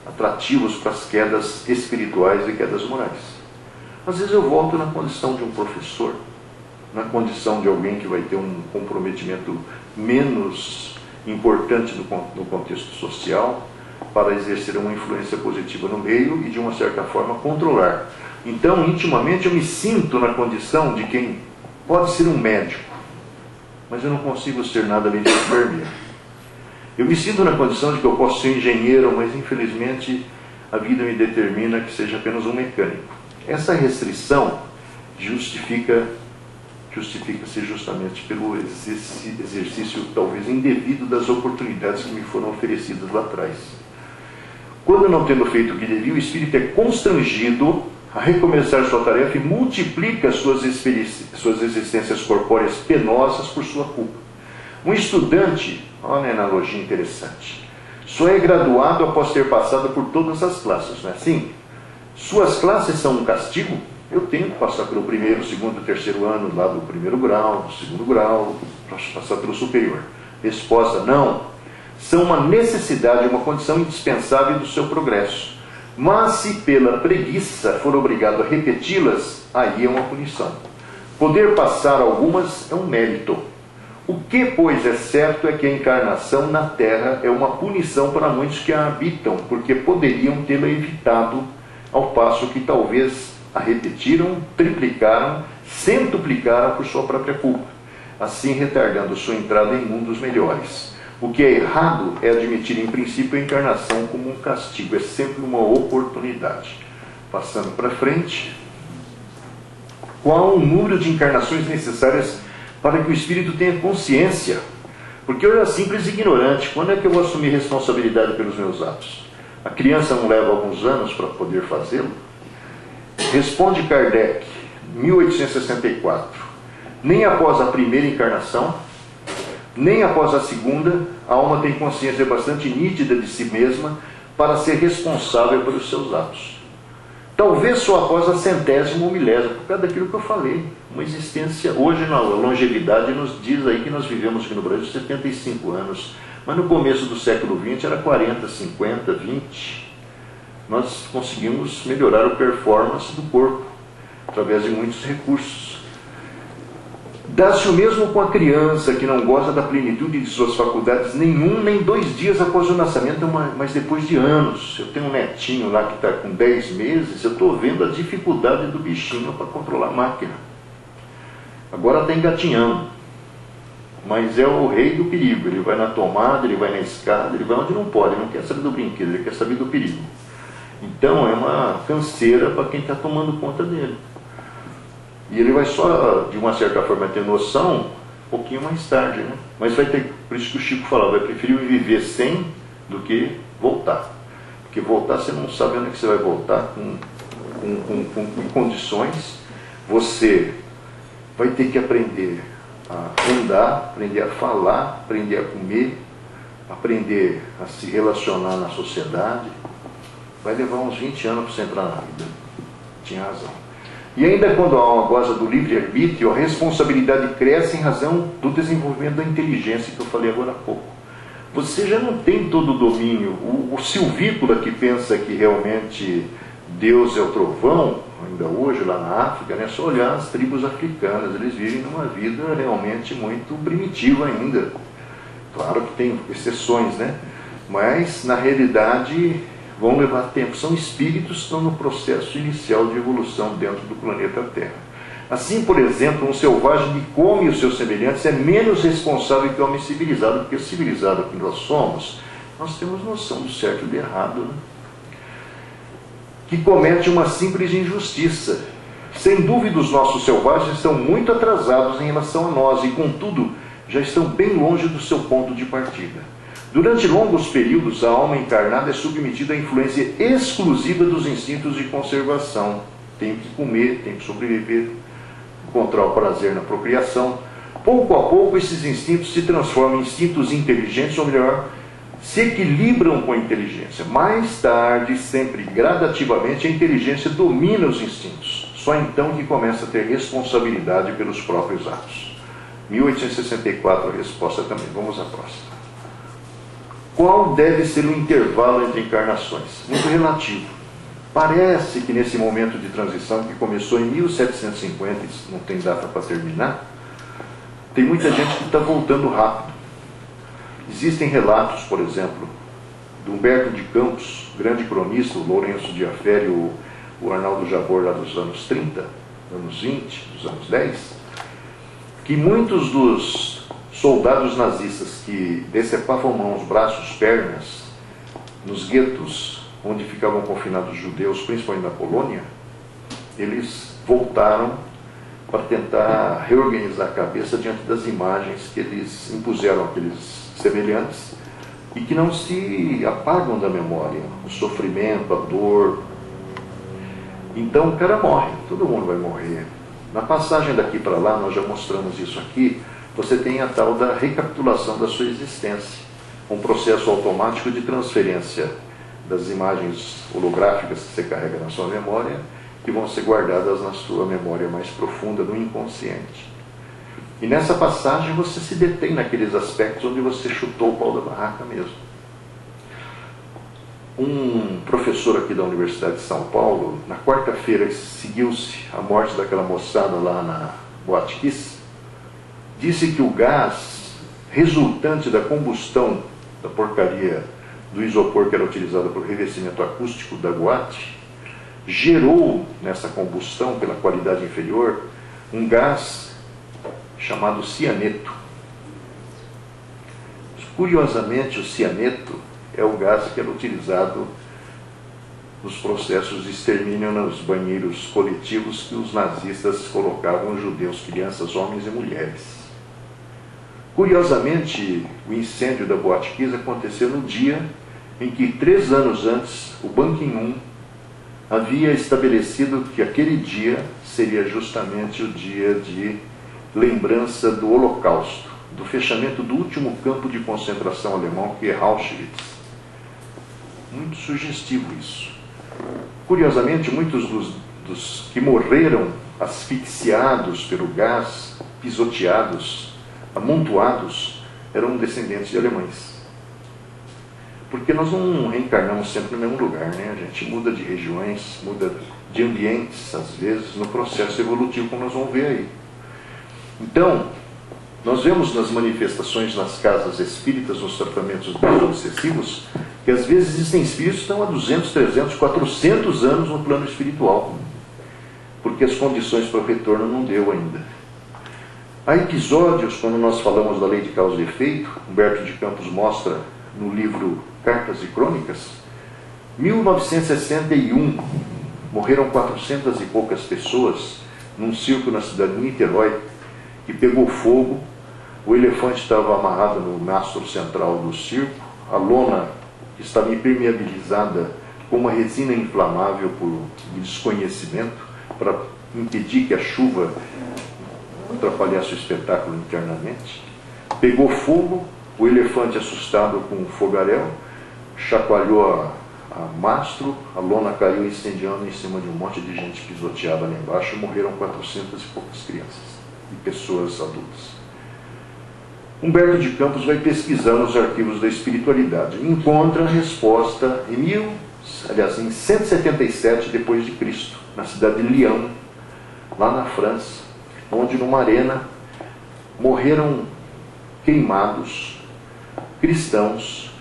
atrativos para as quedas espirituais e quedas morais. Às vezes eu volto na condição de um professor, na condição de alguém que vai ter um comprometimento menos importante no contexto social, para exercer uma influência positiva no meio e, de uma certa forma, controlar. Então, intimamente, eu me sinto na condição de quem pode ser um médico, mas eu não consigo ser nada além de enfermeiro. Eu me sinto na condição de que eu posso ser engenheiro, mas infelizmente a vida me determina que seja apenas um mecânico. Essa restrição justifica-se justamente pelo exercício talvez indevido das oportunidades que me foram oferecidas lá atrás. Quando, não tendo feito o que devia, o espírito é constrangido a recomeçar sua tarefa e multiplica suas existências corpóreas penosas por sua culpa. Um estudante, olha a analogia interessante, só é graduado após ter passado por todas as classes, não é assim? Suas classes são um castigo? Eu tenho que passar pelo primeiro, segundo, terceiro ano, lá do primeiro grau, do segundo grau, para passar pelo superior. Resposta, não. São uma necessidade, uma condição indispensável do seu progresso. Mas se pela preguiça for obrigado a repeti-las, aí é uma punição. Poder passar algumas é um mérito. O que, pois, é certo é que a encarnação na Terra é uma punição para muitos que a habitam, porque poderiam tê-la evitado, ao passo que talvez a repetiram, triplicaram, centuplicaram por sua própria culpa, assim retardando sua entrada em mundos melhores. O que é errado é admitir em princípio a encarnação como um castigo, é sempre uma oportunidade. Passando para frente, qual o número de encarnações necessárias para que o espírito tenha consciência? Porque eu era simples e ignorante, quando é que eu vou assumir responsabilidade pelos meus atos? A criança não leva alguns anos para poder fazê-lo? Responde Kardec, 1864, nem após a primeira encarnação, nem após a segunda, a alma tem consciência bastante nítida de si mesma para ser responsável pelos seus atos. Talvez só após a 100ª ou 1000ª, por causa daquilo que eu falei. Uma existência, hoje na longevidade nos diz aí que nós vivemos aqui no Brasil 75 anos, mas no começo do século XX era 40, 50, 20. Nós conseguimos melhorar a performance do corpo, através de muitos recursos. Dá-se o mesmo com a criança que não goza da plenitude de suas faculdades nem 2 dias após o nascimento, mas depois de anos. Eu tenho um netinho lá que está com 10 meses, eu estou vendo a dificuldade do bichinho para controlar a máquina. Agora está engatinhando, mas é o rei do perigo. Ele vai na tomada, ele vai na escada, ele vai onde não pode, ele não quer saber do brinquedo, ele quer saber do perigo. Então é uma canseira para quem está tomando conta dele. E ele vai só, de uma certa forma, ter noção um pouquinho mais tarde, né? Mas vai ter, por isso que o Chico falava, vai preferir viver sem do que voltar. Porque voltar você não sabe onde é que você vai voltar, com condições. Você vai ter que aprender a andar, aprender a falar, aprender a comer, aprender a se relacionar na sociedade. Vai levar uns 20 anos para você entrar na vida. Tinha razão. E ainda quando a alma goza do livre-arbítrio, a responsabilidade cresce em razão do desenvolvimento da inteligência que eu falei agora há pouco. Você já não tem todo o domínio. O silvícola que pensa que realmente Deus é o trovão, ainda hoje lá na África, né, só olhar as tribos africanas, eles vivem numa vida realmente muito primitiva ainda. Claro que tem exceções, né? Mas na realidade vão levar tempo. São espíritos que estão no processo inicial de evolução dentro do planeta Terra. Assim, por exemplo, um selvagem que come os seus semelhantes é menos responsável que o homem civilizado, porque civilizado que nós somos, nós temos noção do certo e do errado, né? Que comete uma simples injustiça. Sem dúvida, os nossos selvagens estão muito atrasados em relação a nós e, contudo, já estão bem longe do seu ponto de partida. Durante longos períodos, a alma encarnada é submetida à influência exclusiva dos instintos de conservação. Tem que comer, tem que sobreviver, encontrar o prazer na procriação. Pouco a pouco, esses instintos se transformam em instintos inteligentes, ou melhor, se equilibram com a inteligência. Mais tarde, sempre gradativamente, a inteligência domina os instintos. Só então que começa a ter responsabilidade pelos próprios atos. 1864, a resposta também. Vamos à próxima. Qual deve ser o intervalo entre encarnações? Muito relativo. Parece que nesse momento de transição, que começou em 1750, não tem data para terminar, tem muita gente que está voltando rápido. Existem relatos, por exemplo, do Humberto de Campos, grande cronista, o Lourenço de Afé e o Arnaldo Jabor, lá dos anos 30, anos 20, dos anos 10, que muitos dos soldados nazistas que decepavam mãos, braços, pernas, nos guetos onde ficavam confinados os judeus, principalmente na Polônia, eles voltaram para tentar reorganizar a cabeça diante das imagens que eles impuseram àqueles semelhantes e que não se apagam da memória, o sofrimento, a dor. Então o cara morre, todo mundo vai morrer. Na passagem daqui para lá, nós já mostramos isso aqui, você tem a tal da recapitulação da sua existência, um processo automático de transferência das imagens holográficas que você carrega na sua memória, que vão ser guardadas na sua memória mais profunda, no inconsciente. E nessa passagem você se detém naqueles aspectos onde você chutou o pau da barraca mesmo. Um professor aqui da Universidade de São Paulo, na quarta-feira que seguiu-se a morte daquela moçada lá na Boate Kiss, disse que o gás resultante da combustão da porcaria do isopor que era utilizado para o revestimento acústico da boate, gerou nessa combustão, pela qualidade inferior, um gás chamado cianeto. Curiosamente, o cianeto é o gás que era utilizado nos processos de extermínio nos banheiros coletivos que os nazistas colocavam judeus, crianças, homens e mulheres. Curiosamente, o incêndio da Boate Kiss aconteceu no dia em que, 3 anos antes, o Ban Ki-moon havia estabelecido que aquele dia seria justamente o dia de lembrança do Holocausto, do fechamento do último campo de concentração alemão, que é Auschwitz. Muito sugestivo isso. Curiosamente, muitos dos que morreram asfixiados pelo gás, pisoteados, amontoados, eram descendentes de alemães. Porque nós não reencarnamos sempre no mesmo lugar, né? A gente muda de regiões, muda de ambientes, às vezes, no processo evolutivo, como nós vamos ver aí. Então, nós vemos nas manifestações nas casas espíritas, nos tratamentos obsessivos, que às vezes existem espíritos que estão há 200, 300, 400 anos no plano espiritual, porque as condições para o retorno não deu ainda. Há episódios, quando nós falamos da lei de causa e efeito, Humberto de Campos mostra no livro Cartas e Crônicas, 1961, morreram 400 e poucas pessoas num circo na cidade de Niterói, que pegou fogo, o elefante estava amarrado no mastro central do circo, a lona estava impermeabilizada com uma resina inflamável por desconhecimento, para impedir que a chuva atrapalhasse o espetáculo internamente. Pegou fogo, o elefante, assustado com o fogaréu, chacoalhou a mastro, a lona caiu incendiando em cima de um monte de gente pisoteada lá embaixo, e morreram 400 e poucas crianças e pessoas adultas. Humberto de Campos vai pesquisar nos arquivos da espiritualidade e encontra a resposta em 177 depois de Cristo, na cidade de Lyon, lá na França, onde numa arena morreram queimados cristãos,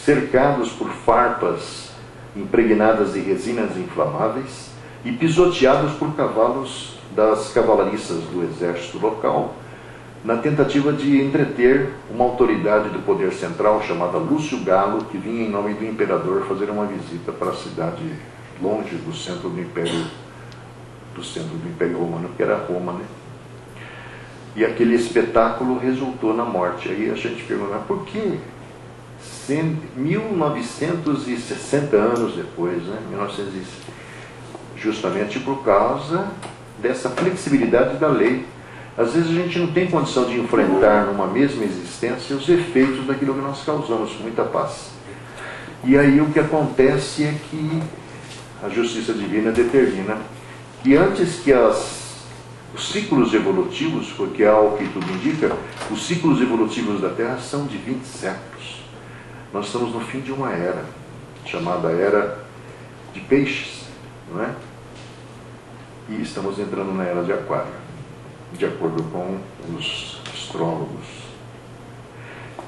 cercados por farpas impregnadas de resinas inflamáveis e pisoteados por cavalos das cavalariças do exército local, na tentativa de entreter uma autoridade do poder central chamada Lúcio Galo, que vinha em nome do imperador fazer uma visita para a cidade longe do centro do Império Romano, que era Roma, né? E aquele espetáculo resultou na morte. Aí a gente pergunta, por que 1960 anos depois, né? Justamente por causa dessa flexibilidade da lei. Às vezes a gente não tem condição de enfrentar numa mesma existência os efeitos daquilo que nós causamos, muita paz. E aí o que acontece é que a justiça divina determina que antes que os ciclos evolutivos, porque há o que tudo indica, os ciclos evolutivos da Terra são de 20 séculos. Nós estamos no fim de uma era, chamada Era de Peixes, não é? E estamos entrando na Era de Aquário, de acordo com os astrólogos.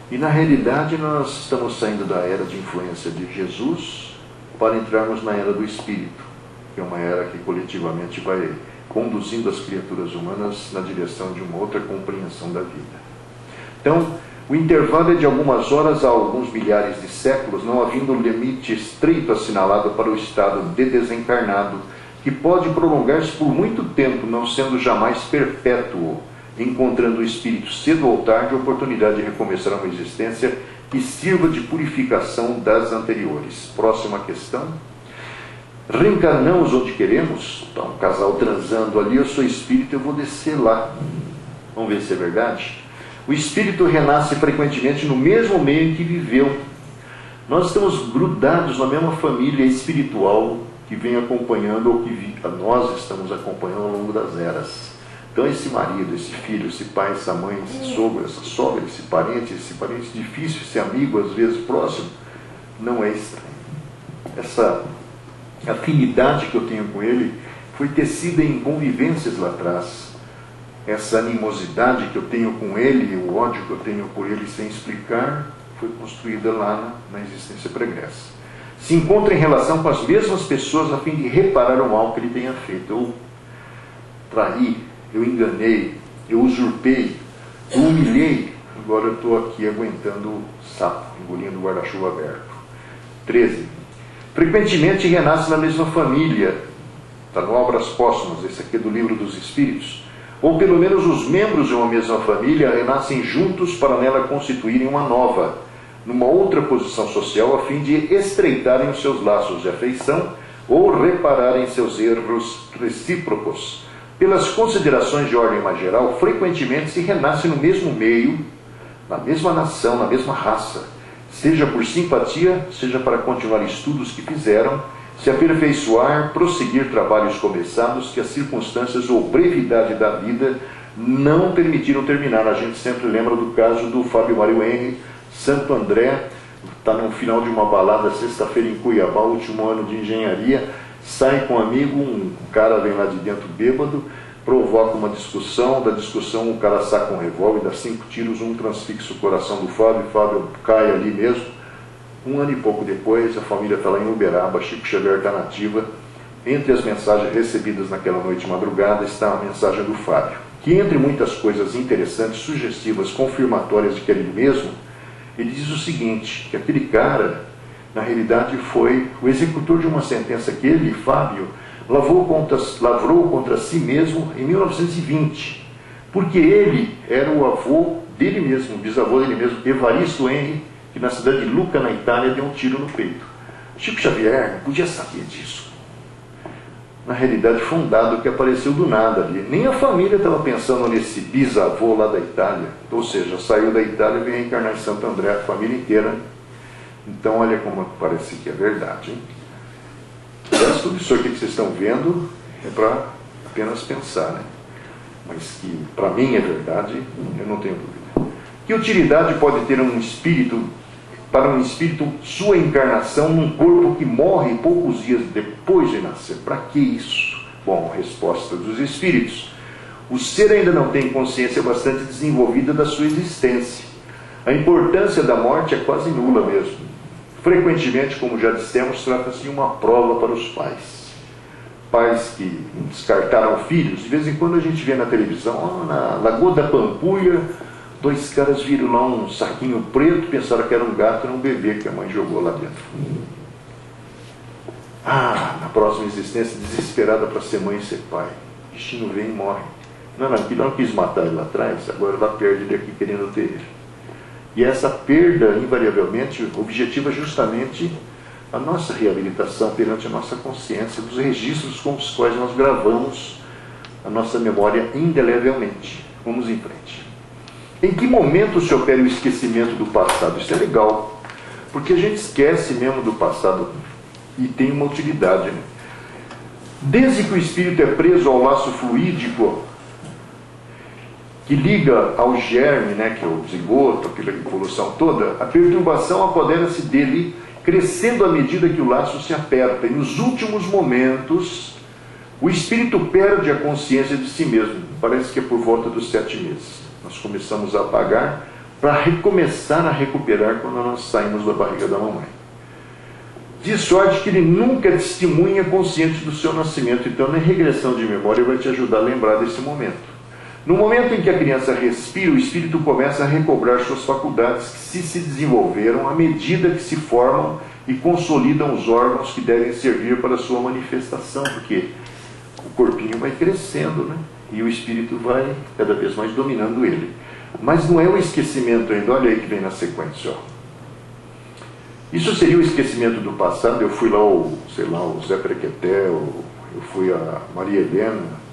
E na realidade nós estamos saindo da era de influência de Jesus para entrarmos na era do Espírito, que é uma era que coletivamente vai conduzindo as criaturas humanas na direção de uma outra compreensão da vida. Então, o intervalo é de algumas horas a alguns milhares de séculos, não havendo limite estreito assinalado para o estado de desencarnado, que pode prolongar-se por muito tempo, não sendo jamais perpétuo, encontrando o espírito cedo ou tarde a oportunidade de recomeçar uma existência que sirva de purificação das anteriores. Próxima questão. Reencarnamos onde queremos? Está um casal transando ali, eu sou espírito, eu vou descer lá. Vamos ver se é verdade? O espírito renasce frequentemente no mesmo meio em que viveu. Nós estamos grudados na mesma família espiritual que vem acompanhando, ou que nós estamos acompanhando ao longo das eras. Então esse marido, esse filho, esse pai, essa mãe, esse sogro, essa sogra, esse parente difícil, esse amigo, às vezes próximo, não é estranho. Essa afinidade que eu tenho com ele foi tecida em convivências lá atrás. Essa animosidade que eu tenho com ele, o ódio que eu tenho por ele sem explicar, foi construída lá na existência pregressa. Se encontra em relação com as mesmas pessoas a fim de reparar o mal que ele tenha feito. Eu traí, eu enganei, eu usurpei, eu humilhei, agora eu estou aqui aguentando o sapo, engolindo o guarda-chuva aberto. 13. Frequentemente renasce na mesma família, está no Obras Póstumas, esse aqui é do Livro dos Espíritos, ou pelo menos os membros de uma mesma família renascem juntos para nela constituírem uma nova, numa outra posição social, a fim de estreitarem os seus laços de afeição ou repararem seus erros recíprocos. Pelas considerações de ordem mais geral, frequentemente se renasce no mesmo meio, na mesma nação, na mesma raça, seja por simpatia, seja para continuar estudos que fizeram, se aperfeiçoar, prosseguir trabalhos começados que as circunstâncias ou brevidade da vida não permitiram terminar. A gente sempre lembra do caso do Fábio Mário Henry, Santo André, está no final de uma balada sexta-feira em Cuiabá, último ano de engenharia, sai com um amigo, um cara vem lá de dentro bêbado, provoca uma discussão, da discussão o cara saca um revólver, dá 5 tiros, um transfixa o coração do Fábio, o Fábio cai ali mesmo. Um ano e pouco depois, a família está lá em Uberaba, Chico Xavier está nativa. Entre as mensagens recebidas naquela noite madrugada está a mensagem do Fábio, que entre muitas coisas interessantes, sugestivas, confirmatórias de que era ele mesmo, ele diz o seguinte, que aquele cara, na realidade, foi o executor de uma sentença que ele, Fábio, lavrou contra si mesmo em 1920, porque ele era o avô dele mesmo, o bisavô dele mesmo, Evaristo Henri, que na cidade de Lucca, na Itália, deu um tiro no peito. Chico Xavier não podia saber disso. Na realidade, foi um dado que apareceu do nada ali. Nem a família estava pensando nesse bisavô lá da Itália. Ou seja, saiu da Itália e veio reencarnar em Santo André, a família inteira. Então, olha como parece que é verdade, hein? Mas tudo isso aqui que vocês estão vendo é para apenas pensar, né? Mas que para mim é verdade, eu não tenho dúvida. Que utilidade pode ter para um espírito sua encarnação num corpo que morre poucos dias depois de nascer? Para que isso? Bom, resposta dos espíritos. O ser ainda não tem consciência bastante desenvolvida da sua existência. A importância da morte é quase nula mesmo. Frequentemente, como já dissemos, trata-se de uma prova para os pais. Pais que descartaram filhos. De vez em quando a gente vê na televisão, na Lagoa da Pampulha, 2 caras viram lá um saquinho preto, pensaram que era um gato, era um bebê que a mãe jogou lá dentro. Na próxima existência, desesperada para ser mãe e ser pai. O destino vem e morre. Não, aquilo não quis matar ele lá atrás, agora ela perde ele aqui querendo ter ele. E essa perda, invariavelmente, objetiva justamente a nossa reabilitação perante a nossa consciência, dos registros com os quais nós gravamos a nossa memória indelevelmente. Vamos em frente. Em que momento se opera o esquecimento do passado? Isso é legal, porque a gente esquece mesmo do passado e tem uma utilidade, né? Desde que o espírito é preso ao laço fluídico que liga ao germe, né, que é o zigoto, aquela evolução toda, a perturbação apodera-se dele, crescendo à medida que o laço se aperta. E nos últimos momentos, o espírito perde a consciência de si mesmo. Parece que é por volta dos 7 meses. Nós começamos a apagar para recomeçar a recuperar quando nós saímos da barriga da mamãe. De sorte que ele nunca testemunha consciente do seu nascimento. Então, na regressão de memória, vai te ajudar a lembrar desse momento. No momento em que a criança respira, o espírito começa a recobrar suas faculdades que se desenvolveram à medida que se formam e consolidam os órgãos que devem servir para a sua manifestação, porque o corpinho vai crescendo, né? E o espírito vai cada vez mais dominando ele. Mas não é o esquecimento ainda, olha aí que vem na sequência, ó. Isso seria o esquecimento do passado. Eu fui lá, o Zé Prequeté, eu fui a Maria Helena.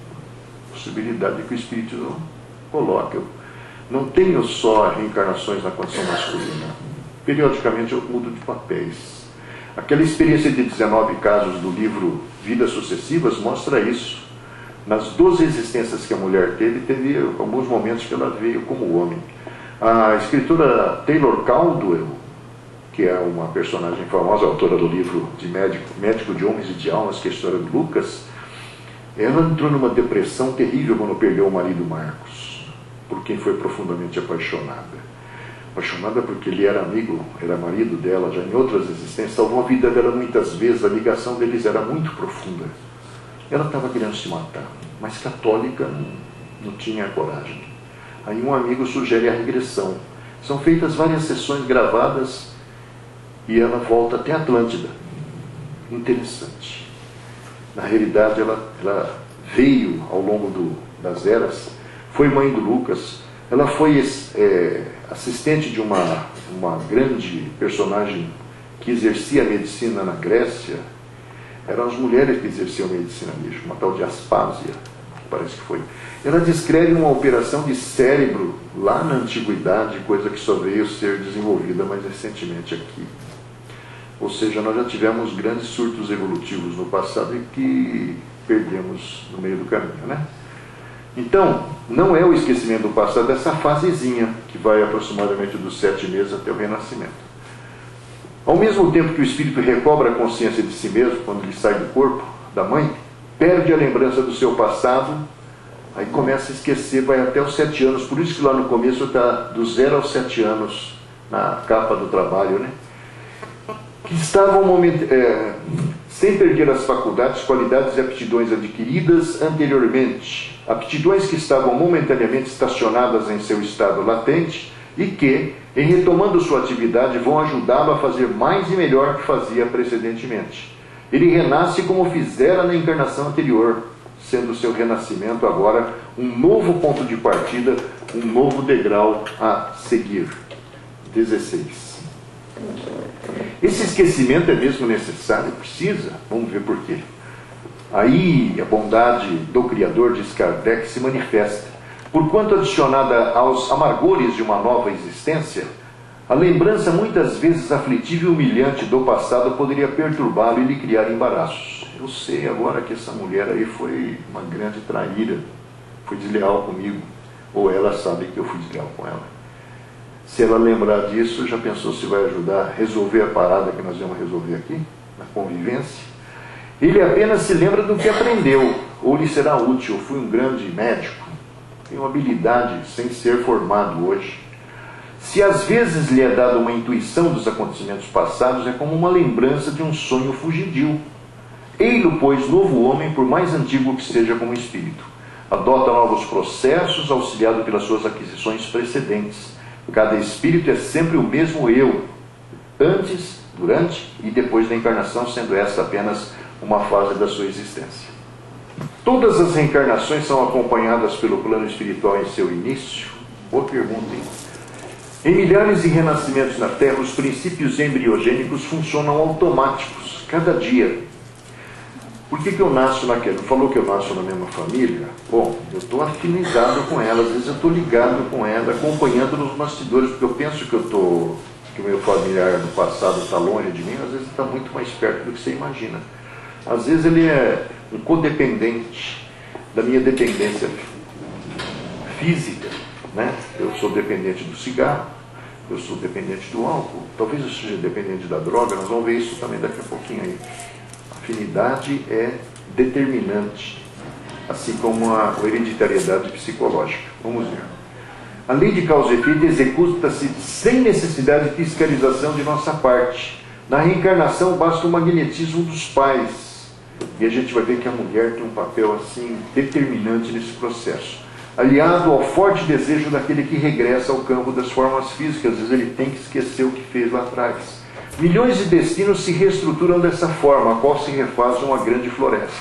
Possibilidade que o espírito não coloca. Eu não tenho só reencarnações na condição masculina. Periodicamente eu mudo de papéis. Aquela experiência de 19 casos do livro Vidas Sucessivas mostra isso. Nas 12 existências que a mulher teve alguns momentos que ela veio como homem. A escritora Taylor Caldwell, que é uma personagem famosa, autora do livro de Médico de Homens e de Almas, que é a história do Lucas, ela entrou numa depressão terrível quando perdeu o marido Marcos, por quem foi profundamente apaixonada. Apaixonada porque ele era amigo, era marido dela, já em outras existências, salvou a vida dela muitas vezes, a ligação deles era muito profunda. Ela estava querendo se matar, mas católica não tinha coragem. Aí um amigo sugere a regressão. São feitas várias sessões gravadas e ela volta até Atlântida. Interessante. Na realidade, ela veio ao longo das eras, foi mãe do Lucas, ela foi assistente de uma grande personagem que exercia a medicina na Grécia. Eram as mulheres que exerciam a medicina mesmo, uma tal de Aspásia, parece que foi. Ela descreve uma operação de cérebro lá na antiguidade, coisa que só veio ser desenvolvida mais recentemente aqui. Ou seja, nós já tivemos grandes surtos evolutivos no passado e que perdemos no meio do caminho, né? Então, não é o esquecimento do passado, é essa fasezinha que vai aproximadamente dos 7 meses até o renascimento. Ao mesmo tempo que o espírito recobra a consciência de si mesmo, quando ele sai do corpo da mãe, perde a lembrança do seu passado, aí começa a esquecer, vai até os 7 anos. Por isso que lá no começo está do 0 aos 7 anos, na capa do trabalho, né? Que estavam sem perder as faculdades, qualidades e aptidões adquiridas anteriormente, aptidões que estavam momentaneamente estacionadas em seu estado latente e que, em retomando sua atividade, vão ajudá-lo a fazer mais e melhor que fazia precedentemente. Ele renasce como fizera na encarnação anterior, sendo seu renascimento agora um novo ponto de partida, um novo degrau a seguir. 16. Esse esquecimento é mesmo necessário? Precisa? Vamos ver por quê. Aí a bondade do Criador, diz Kardec, se manifesta. Porquanto adicionada aos amargores de uma nova existência, a lembrança muitas vezes aflitiva e humilhante do passado poderia perturbá-lo e lhe criar embaraços. Eu sei agora que essa mulher aí foi uma grande traíra, foi desleal comigo, ou ela sabe que eu fui desleal com ela. Se ela lembrar disso, já pensou se vai ajudar a resolver a parada que nós vamos resolver aqui, na convivência? Ele apenas se lembra do que aprendeu, ou lhe será útil. Eu fui um grande médico, tenho habilidade sem ser formado hoje. Se às vezes lhe é dada uma intuição dos acontecimentos passados, é como uma lembrança de um sonho fugidio. Ei-lo, pois, novo homem, por mais antigo que seja como espírito. Adota novos processos, auxiliado pelas suas aquisições precedentes. Cada espírito é sempre o mesmo eu, antes, durante e depois da encarnação, sendo esta apenas uma fase da sua existência. Todas as reencarnações são acompanhadas pelo plano espiritual em seu início? Boa pergunta, hein? Em milhares de renascimentos na Terra, os princípios embriogênicos funcionam automáticos, cada dia. Por que eu nasço naquela? Não falou que eu nasço na mesma família? Bom, eu estou afinizado com ela, às vezes eu estou ligado com ela, acompanhando nos bastidores, porque eu penso que o meu familiar do passado está longe de mim, às vezes está muito mais perto do que você imagina. Às vezes ele é um codependente da minha dependência física, né? Eu sou dependente do cigarro, eu sou dependente do álcool, talvez eu seja dependente da droga, nós vamos ver isso também daqui a pouquinho aí. Afinidade é determinante, assim como a hereditariedade psicológica. Vamos ver. A lei de causa e efeito executa-se sem necessidade de fiscalização de nossa parte. Na reencarnação basta o magnetismo dos pais. E a gente vai ver que a mulher tem um papel assim determinante nesse processo. Aliado ao forte desejo daquele que regressa ao campo das formas físicas. Às vezes ele tem que esquecer o que fez lá atrás. Milhões de destinos se reestruturam dessa forma, a qual se refaz uma grande floresta.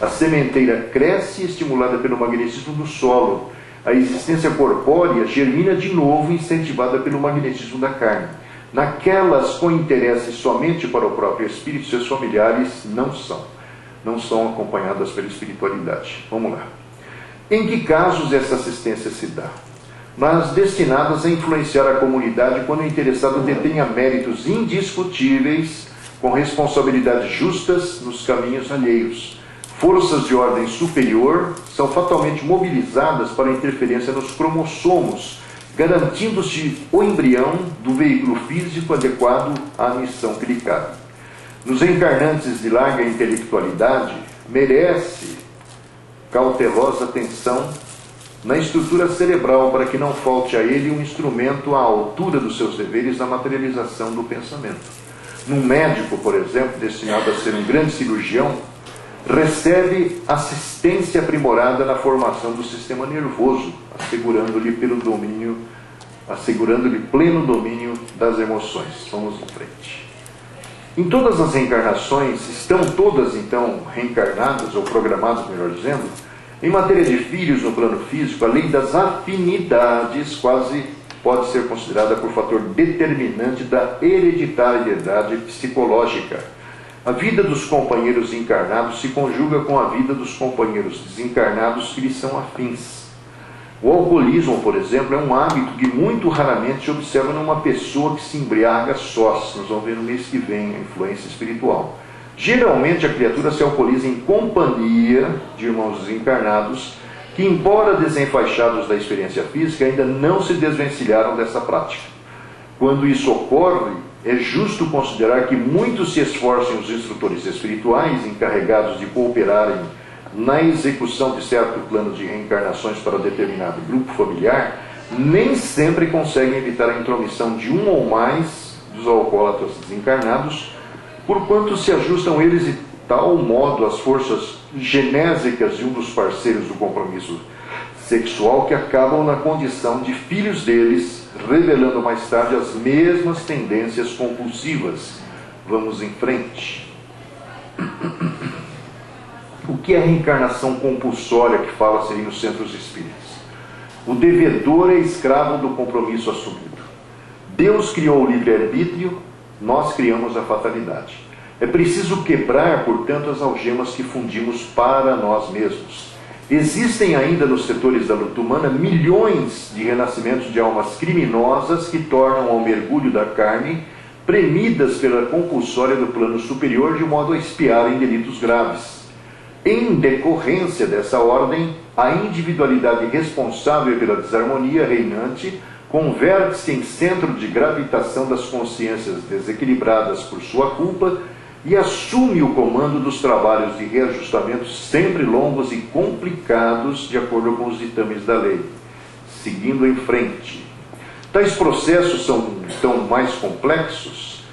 A sementeira cresce, estimulada pelo magnetismo do solo. A existência corpórea germina de novo, incentivada pelo magnetismo da carne. Naquelas com interesse somente para o próprio espírito, seus familiares não são acompanhadas pela espiritualidade. Vamos lá. Em que casos essa assistência se dá? Nas destinadas a influenciar a comunidade quando o interessado detenha méritos indiscutíveis, com responsabilidades justas nos caminhos alheios. Forças de ordem superior são fatalmente mobilizadas para a interferência nos cromossomos, garantindo-se o embrião do veículo físico adequado à missão que lhe cabe. Nos encarnantes de larga intelectualidade, merece cautelosa atenção na estrutura cerebral, para que não falte a ele um instrumento à altura dos seus deveres na materialização do pensamento. Num médico, por exemplo, destinado a ser um grande cirurgião, recebe assistência aprimorada na formação do sistema nervoso, assegurando-lhe pleno domínio das emoções. Vamos em frente. Em todas as reencarnações, estão todas então reencarnadas, ou programadas, melhor dizendo. Em matéria de filhos no plano físico, a lei das afinidades quase pode ser considerada por fator determinante da hereditariedade psicológica. A vida dos companheiros encarnados se conjuga com a vida dos companheiros desencarnados que lhes são afins. O alcoolismo, por exemplo, é um hábito que muito raramente se observa numa pessoa que se embriaga sós. Nós vamos ver no mês que vem a influência espiritual. Geralmente a criatura se alcooliza em companhia de irmãos desencarnados que, embora desenfaixados da experiência física, ainda não se desvencilharam dessa prática. Quando isso ocorre, é justo considerar que muitos se esforcem os instrutores espirituais encarregados de cooperarem na execução de certo plano de reencarnações para determinado grupo familiar, nem sempre conseguem evitar a intromissão de um ou mais dos alcoólatras desencarnados, porquanto se ajustam eles tal modo as forças genésicas de um dos parceiros do compromisso sexual que acabam na condição de filhos deles, revelando mais tarde as mesmas tendências compulsivas. Vamos em frente. O que é a reencarnação compulsória que fala-se aí nos centros espíritas? O devedor é escravo do compromisso assumido. Deus criou o livre-arbítrio, nós criamos a fatalidade. É preciso quebrar, portanto, as algemas que fundimos para nós mesmos. Existem ainda nos setores da luta humana milhões de renascimentos de almas criminosas que tornam ao mergulho da carne, premidas pela compulsória do plano superior de modo a expiarem delitos graves. Em decorrência dessa ordem, a individualidade responsável pela desarmonia reinante converte-se em centro de gravitação das consciências desequilibradas por sua culpa e assume o comando dos trabalhos de reajustamento sempre longos e complicados de acordo com os ditames da lei. Seguindo em frente. Tais processos são então mais complexos.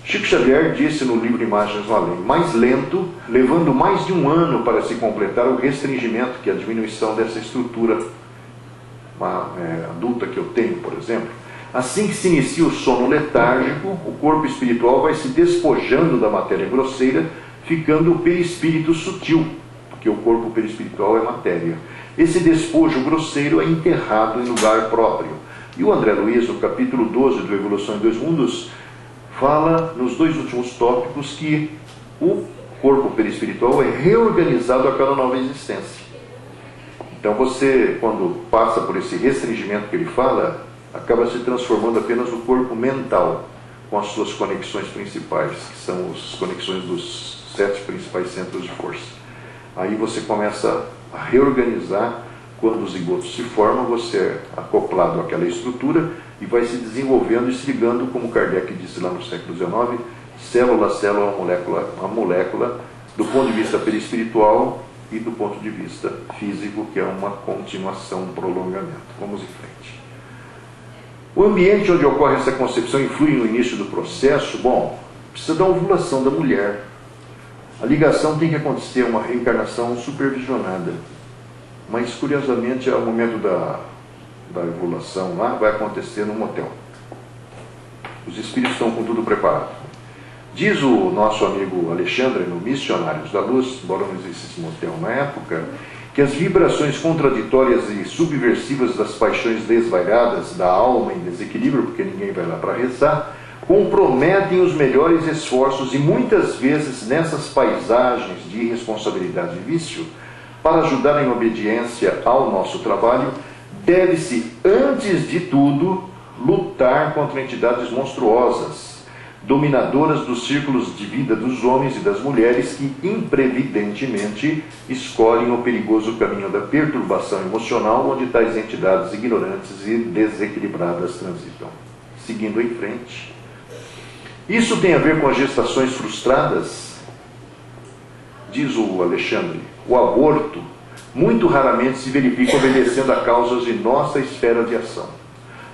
Chico Xavier disse no livro Imagens no Além, mais lento, levando mais de um ano para se completar o restringimento, que é a diminuição dessa estrutura adulta que eu tenho, por exemplo. Assim que se inicia o sono letárgico, o corpo espiritual vai se despojando da matéria grosseira, ficando o perispírito sutil, porque o corpo perispiritual é matéria. Esse despojo grosseiro é enterrado em lugar próprio. E o André Luiz, no capítulo 12 do Evolução em Dois Mundos, fala nos dois últimos tópicos que o corpo perispiritual é reorganizado a cada nova existência. Então você, quando passa por esse restringimento que ele fala, acaba se transformando apenas no corpo mental, com as suas conexões principais, que são as conexões dos 7 principais centros de força. Aí você começa a reorganizar. Quando os zigotos se formam, você é acoplado àquela estrutura e vai se desenvolvendo e se ligando, como Kardec disse lá no século XIX, célula a célula, a molécula, do ponto de vista perispiritual e do ponto de vista físico, que é uma continuação, um prolongamento. Vamos em frente. O ambiente onde ocorre essa concepção influi no início do processo. Bom, precisa da ovulação da mulher. A ligação tem que acontecer, uma reencarnação supervisionada. Mas, curiosamente, ao momento da ovulação lá, vai acontecer num motel. Os espíritos estão com tudo preparado. Diz o nosso amigo Alexandre, no Missionários da Luz, embora não existisse motel na época, que as vibrações contraditórias e subversivas das paixões desvairadas da alma em desequilíbrio, porque ninguém vai lá para rezar, comprometem os melhores esforços e muitas vezes nessas paisagens de irresponsabilidade e vício, para ajudar em obediência ao nosso trabalho, deve-se, antes de tudo, lutar contra entidades monstruosas, dominadoras dos círculos de vida dos homens e das mulheres que, imprevidentemente, escolhem o perigoso caminho da perturbação emocional, onde tais entidades ignorantes e desequilibradas transitam. Seguindo em frente. Isso tem a ver com as gestações frustradas? Diz o Alexandre, o aborto muito raramente se verifica obedecendo a causas de nossa esfera de ação.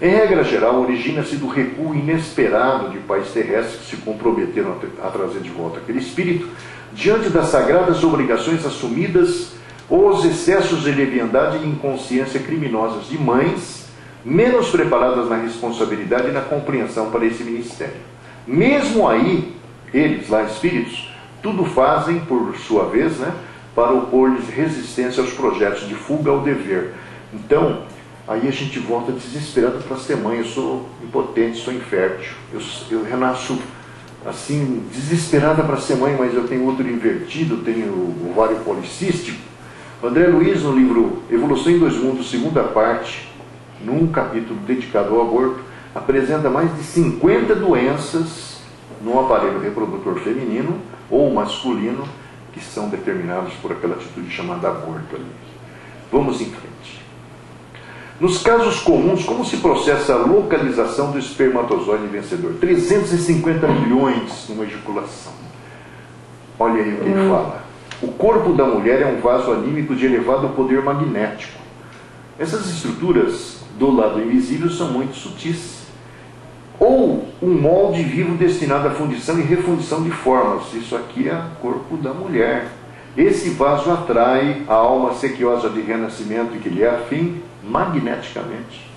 Em regra geral, origina-se do recuo inesperado de pais terrestres que se comprometeram a trazer de volta aquele espírito, diante das sagradas obrigações assumidas ou os excessos de leviandade e inconsciência criminosas de mães, menos preparadas na responsabilidade e na compreensão para esse ministério. Mesmo aí, eles, lá espíritos, tudo fazem, por sua vez, para opor-lhes resistência aos projetos de fuga ao dever. Então, aí a gente volta desesperado para ser mãe. Eu sou impotente, sou infértil. Eu renasço assim, desesperada para ser mãe, mas eu tenho útero invertido, tenho o ovário policístico. André Luiz, no livro Evolução em Dois Mundos, segunda parte, num capítulo dedicado ao aborto, apresenta mais de 50 doenças no aparelho reprodutor feminino ou masculino que são determinados por aquela atitude chamada aborto ali. Vamos em frente. Nos casos comuns, como se processa a localização do espermatozoide vencedor? 350 milhões numa ejaculação. Olha aí o que ele fala. O corpo da mulher é um vaso anímico de elevado poder magnético. Essas estruturas do lado invisível são muito sutis. ou um molde vivo destinado à fundição e refundição de formas. Isso aqui é o corpo da mulher. Esse vaso atrai a alma sequiosa de renascimento e que lhe é afim magneticamente,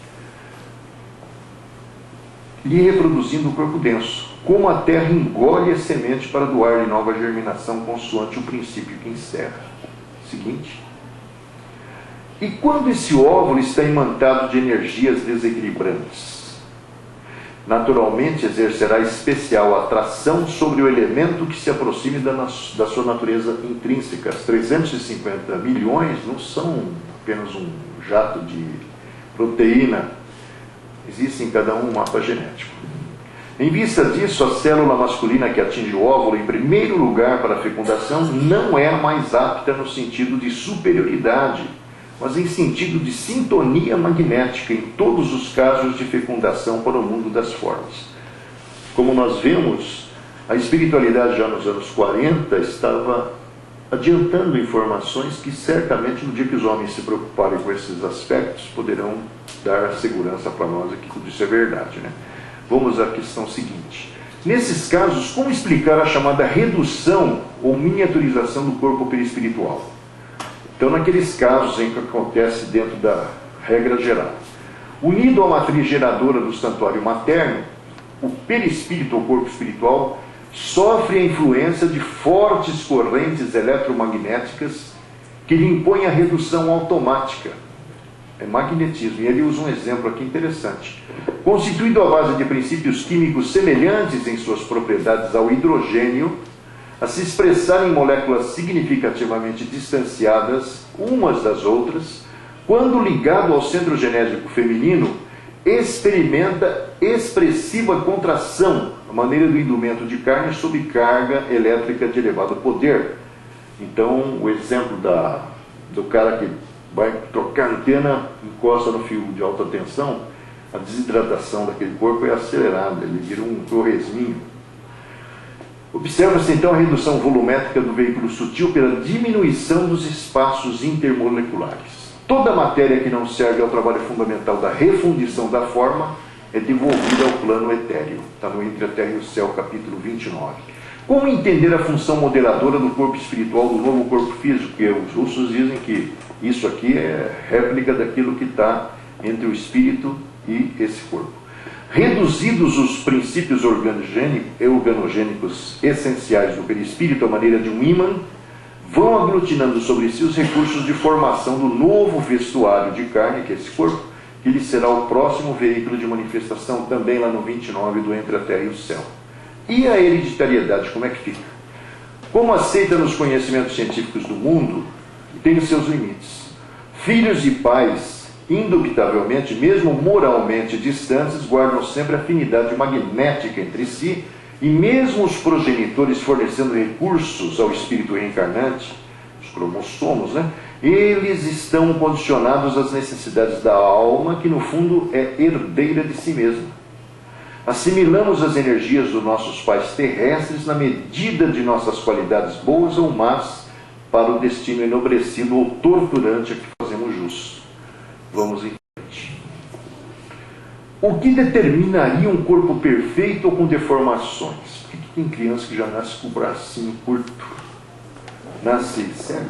lhe reproduzindo o corpo denso, como a terra engole a semente para doar-lhe nova germinação, consoante o princípio que encerra. Seguinte. E quando esse óvulo está imantado de energias desequilibrantes, naturalmente exercerá especial atração sobre o elemento que se aproxime da sua natureza intrínseca. As 350 milhões não são apenas um jato de proteína. Existe em cada um mapa genético. Em vista disso, a célula masculina que atinge o óvulo, em primeiro lugar para a fecundação, não é a mais apta no sentido de superioridade, mas em sentido de sintonia magnética em todos os casos de fecundação para o mundo das formas. Como nós vemos, a espiritualidade já nos anos 40 estava adiantando informações que certamente no dia que os homens se preocuparem com esses aspectos poderão dar segurança para nós que tudo isso é verdade, né? Vamos à questão seguinte. Nesses casos, como explicar a chamada redução ou miniaturização do corpo perispiritual? Então, naqueles casos em que acontece dentro da regra geral, unido à matriz geradora do santuário materno, o perispírito ou corpo espiritual sofre a influência de fortes correntes eletromagnéticas que lhe impõem a redução automática. É magnetismo. E ele usa um exemplo aqui interessante. Constituído à base de princípios químicos semelhantes em suas propriedades ao hidrogênio, a se expressar em moléculas significativamente distanciadas umas das outras, quando ligado ao centro genético feminino, experimenta expressiva contração, a maneira do indumento de carne sob carga elétrica de elevado poder. Então, o exemplo do cara que vai trocar a antena, encosta no fio de alta tensão, a desidratação daquele corpo é acelerada, ele vira um torresminho. Observa-se então a redução volumétrica do veículo sutil pela diminuição dos espaços intermoleculares. Toda matéria que não serve ao trabalho fundamental da refundição da forma é devolvida ao plano etéreo. Está no Entre a Terra e o Céu, capítulo 29. Como entender a função moderadora do corpo espiritual do novo corpo físico? Porque os russos dizem que isso aqui é réplica daquilo que está entre o espírito e esse corpo. Reduzidos os princípios organogênicos essenciais do perispírito à maneira de um ímã, vão aglutinando sobre si os recursos de formação do novo vestuário de carne, que é esse corpo, que lhe será o próximo veículo de manifestação, também lá no 29 do Entre a Terra e o Céu. E a hereditariedade, como é que fica? Como aceita nos conhecimentos científicos do mundo, tem os seus limites. Filhos e pais, indubitavelmente, mesmo moralmente distantes, guardam sempre afinidade magnética entre si, e mesmo os progenitores fornecendo recursos ao espírito reencarnante, os cromossomos, né? Eles estão condicionados às necessidades da alma, que no fundo é herdeira de si mesma. Assimilamos as energias dos nossos pais terrestres na medida de nossas qualidades boas ou más para o destino enobrecido ou torturante a que fazemos jus. Vamos em frente. O que determinaria um corpo perfeito ou com deformações? Por que tem criança que já nasce com o bracinho curto? Nasce cego?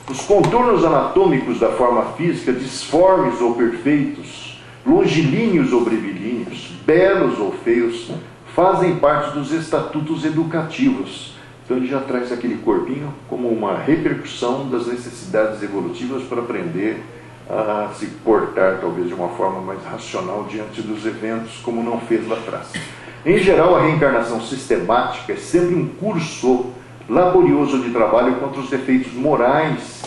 Os contornos anatômicos da forma física, disformes ou perfeitos, longilíneos ou brevilíneos, belos ou feios, fazem parte dos estatutos educativos. Então ele já traz aquele corpinho como uma repercussão das necessidades evolutivas para aprender a se portar, talvez de uma forma mais racional diante dos eventos, como não fez lá atrás. Em geral, a reencarnação sistemática é sempre um curso laborioso de trabalho contra os defeitos morais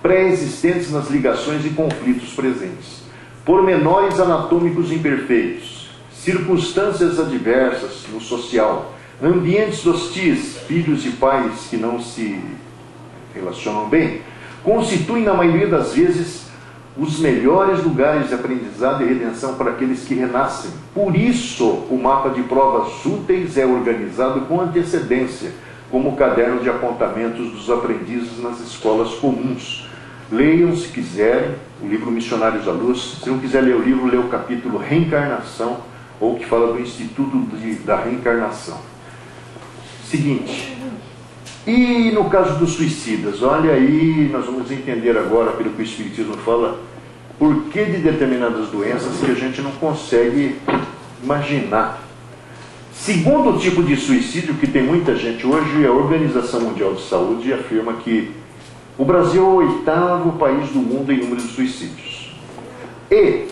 pré-existentes nas ligações e conflitos presentes. Pormenores anatômicos imperfeitos, circunstâncias adversas no social, ambientes hostis, filhos e pais que não se relacionam bem, constituem, na maioria das vezes, os melhores lugares de aprendizado e redenção para aqueles que renascem. Por isso, o mapa de provas úteis é organizado com antecedência, como o caderno de apontamentos dos aprendizes nas escolas comuns. Leiam, se quiserem, o livro Missionários à Luz. Se não quiser ler o livro, lê o capítulo Reencarnação, ou que fala do Instituto da Reencarnação. Seguinte, e no caso dos suicidas, olha aí, nós vamos entender agora, pelo que o Espiritismo fala, por que de determinadas doenças que a gente não consegue imaginar. Segundo tipo de suicídio que tem muita gente hoje, a Organização Mundial de Saúde afirma que o Brasil é o 8º país do mundo em número de suicídios. E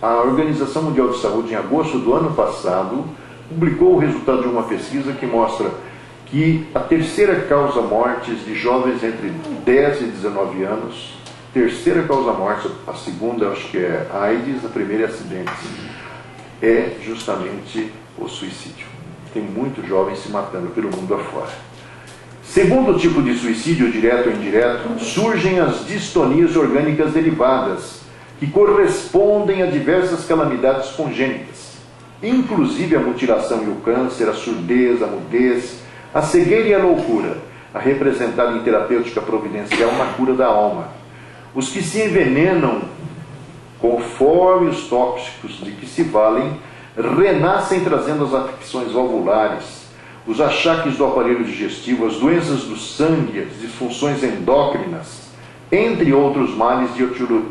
a Organização Mundial de Saúde, em agosto do ano passado, publicou o resultado de uma pesquisa que mostra que a terceira causa mortes de jovens entre 10 e 19 anos, terceira causa morte, a segunda acho que é AIDS, a primeira é acidentes, é justamente o suicídio. Tem muitos jovens se matando pelo mundo afora. Segundo tipo de suicídio, direto ou indireto, surgem as distonias orgânicas derivadas, que correspondem a diversas calamidades congênitas, inclusive a mutilação e o câncer, a surdez, a mudez, a cegueira e a loucura, a representada em terapêutica providencial na cura da alma. Os que se envenenam conforme os tóxicos de que se valem, renascem trazendo as afecções valvulares, os achaques do aparelho digestivo, as doenças do sangue, as disfunções endócrinas, entre outros males de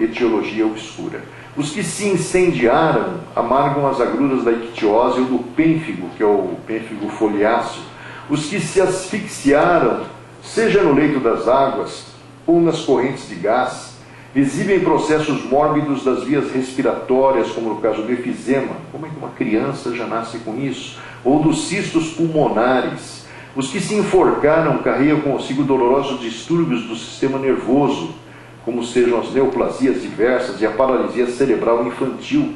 etiologia obscura. Os que se incendiaram amargam as agruras da ictiose ou do pênfigo, que é o pênfigo foliáceo. Os que se asfixiaram, seja no leito das águas ou nas correntes de gás, exibem processos mórbidos das vias respiratórias, como no caso do efizema, como é que uma criança já nasce com isso, ou dos cistos pulmonares. Os que se enforcaram carregam consigo dolorosos distúrbios do sistema nervoso, como sejam as neoplasias diversas e a paralisia cerebral infantil.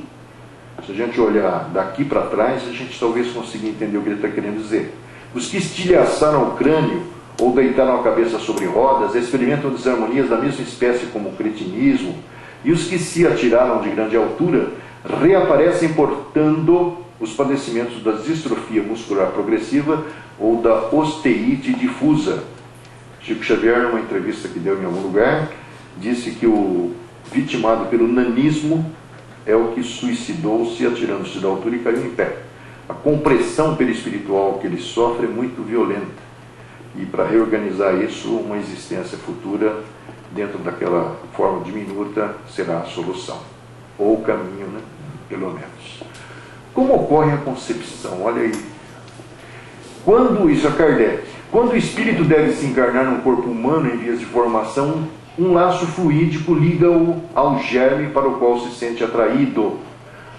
Se a gente olhar daqui para trás, a gente talvez consiga entender o que ele está querendo dizer. Os que estilhaçaram o crânio ou deitaram a cabeça sobre rodas experimentam desarmonias da mesma espécie como o cretinismo, e os que se atiraram de grande altura reaparecem portando os padecimentos da distrofia muscular progressiva ou da osteite difusa. Chico Xavier, numa entrevista que deu em algum lugar, disse que o vitimado pelo nanismo é o que suicidou-se atirando-se da altura e caiu em pé. A compressão perispiritual que ele sofre é muito violenta. E para reorganizar isso, uma existência futura, dentro daquela forma diminuta, será a solução. Ou o caminho, né? Pelo menos. Como ocorre a concepção? Olha aí. Isso é Kardec. Quando o espírito deve se encarnar num corpo humano em vias de formação, um laço fluídico liga-o ao germe para o qual se sente atraído,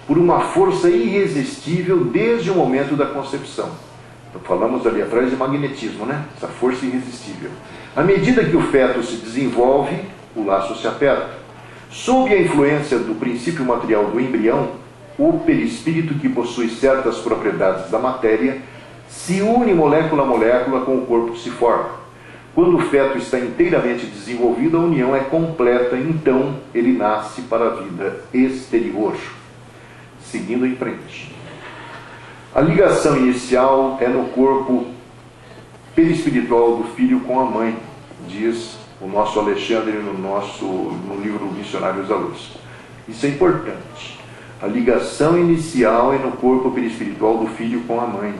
por uma força irresistível desde o momento da concepção. Então, falamos ali atrás de magnetismo, né? Essa força irresistível. À medida que o feto se desenvolve, o laço se aperta. Sob a influência do princípio material do embrião, o perispírito, que possui certas propriedades da matéria, se une molécula a molécula com o corpo que se forma. Quando o feto está inteiramente desenvolvido, a união é completa, então ele nasce para a vida exterior. Seguindo em frente. A ligação inicial é no corpo perispiritual do filho com a mãe, diz o nosso Alexandre no livro Missionários da Luz. Isso é importante. A ligação inicial é no corpo perispiritual do filho com a mãe.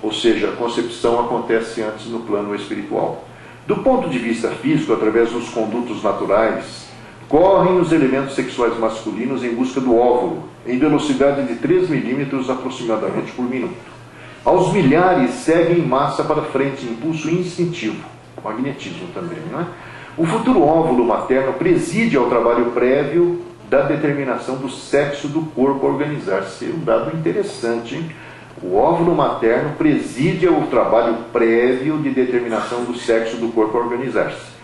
Ou seja, a concepção acontece antes no plano espiritual. Do ponto de vista físico, através dos condutos naturais, correm os elementos sexuais masculinos em busca do óvulo, em velocidade de 3 milímetros aproximadamente por minuto. Aos milhares seguem em massa para frente, impulso instintivo, magnetismo também, não é? O futuro óvulo materno preside ao trabalho prévio da determinação do sexo do corpo a organizar-se. Um dado interessante, hein? O óvulo materno preside ao trabalho prévio de determinação do sexo do corpo a organizar-se.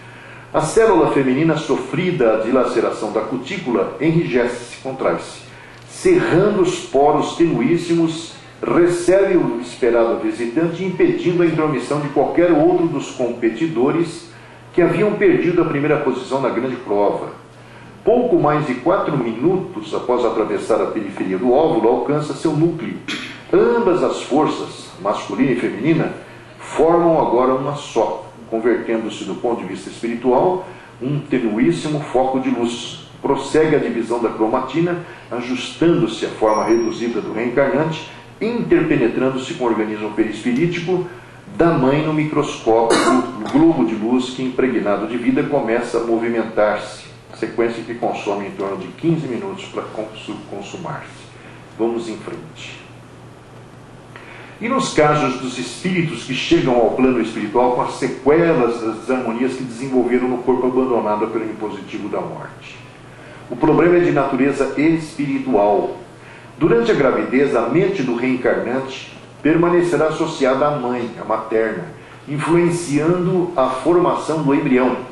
A célula feminina, sofrida a dilaceração da cutícula, enrijece-se, contrai-se. Cerrando os poros tenuíssimos, recebe o esperado visitante, impedindo a intromissão de qualquer outro dos competidores que haviam perdido a primeira posição na grande prova. Pouco mais de 4 minutos após atravessar a periferia do óvulo, alcança seu núcleo. Ambas as forças, masculina e feminina, formam agora uma só, convertendo-se do ponto de vista espiritual um tenuíssimo foco de luz, Prossegue a divisão da cromatina, ajustando-se à forma reduzida do reencarnante, interpenetrando-se com o organismo perispirítico da mãe no microscópio, o globo de luz que, impregnado de vida, começa a movimentar-se. Sequência que consome em torno de 15 minutos para consumar-se. Vamos em frente. E nos casos dos espíritos que chegam ao plano espiritual com as sequelas das desarmonias que desenvolveram no corpo abandonado pelo impositivo da morte. O problema é de natureza espiritual. Durante a gravidez, a mente do reencarnante permanecerá associada à mãe, à materna, influenciando a formação do embrião.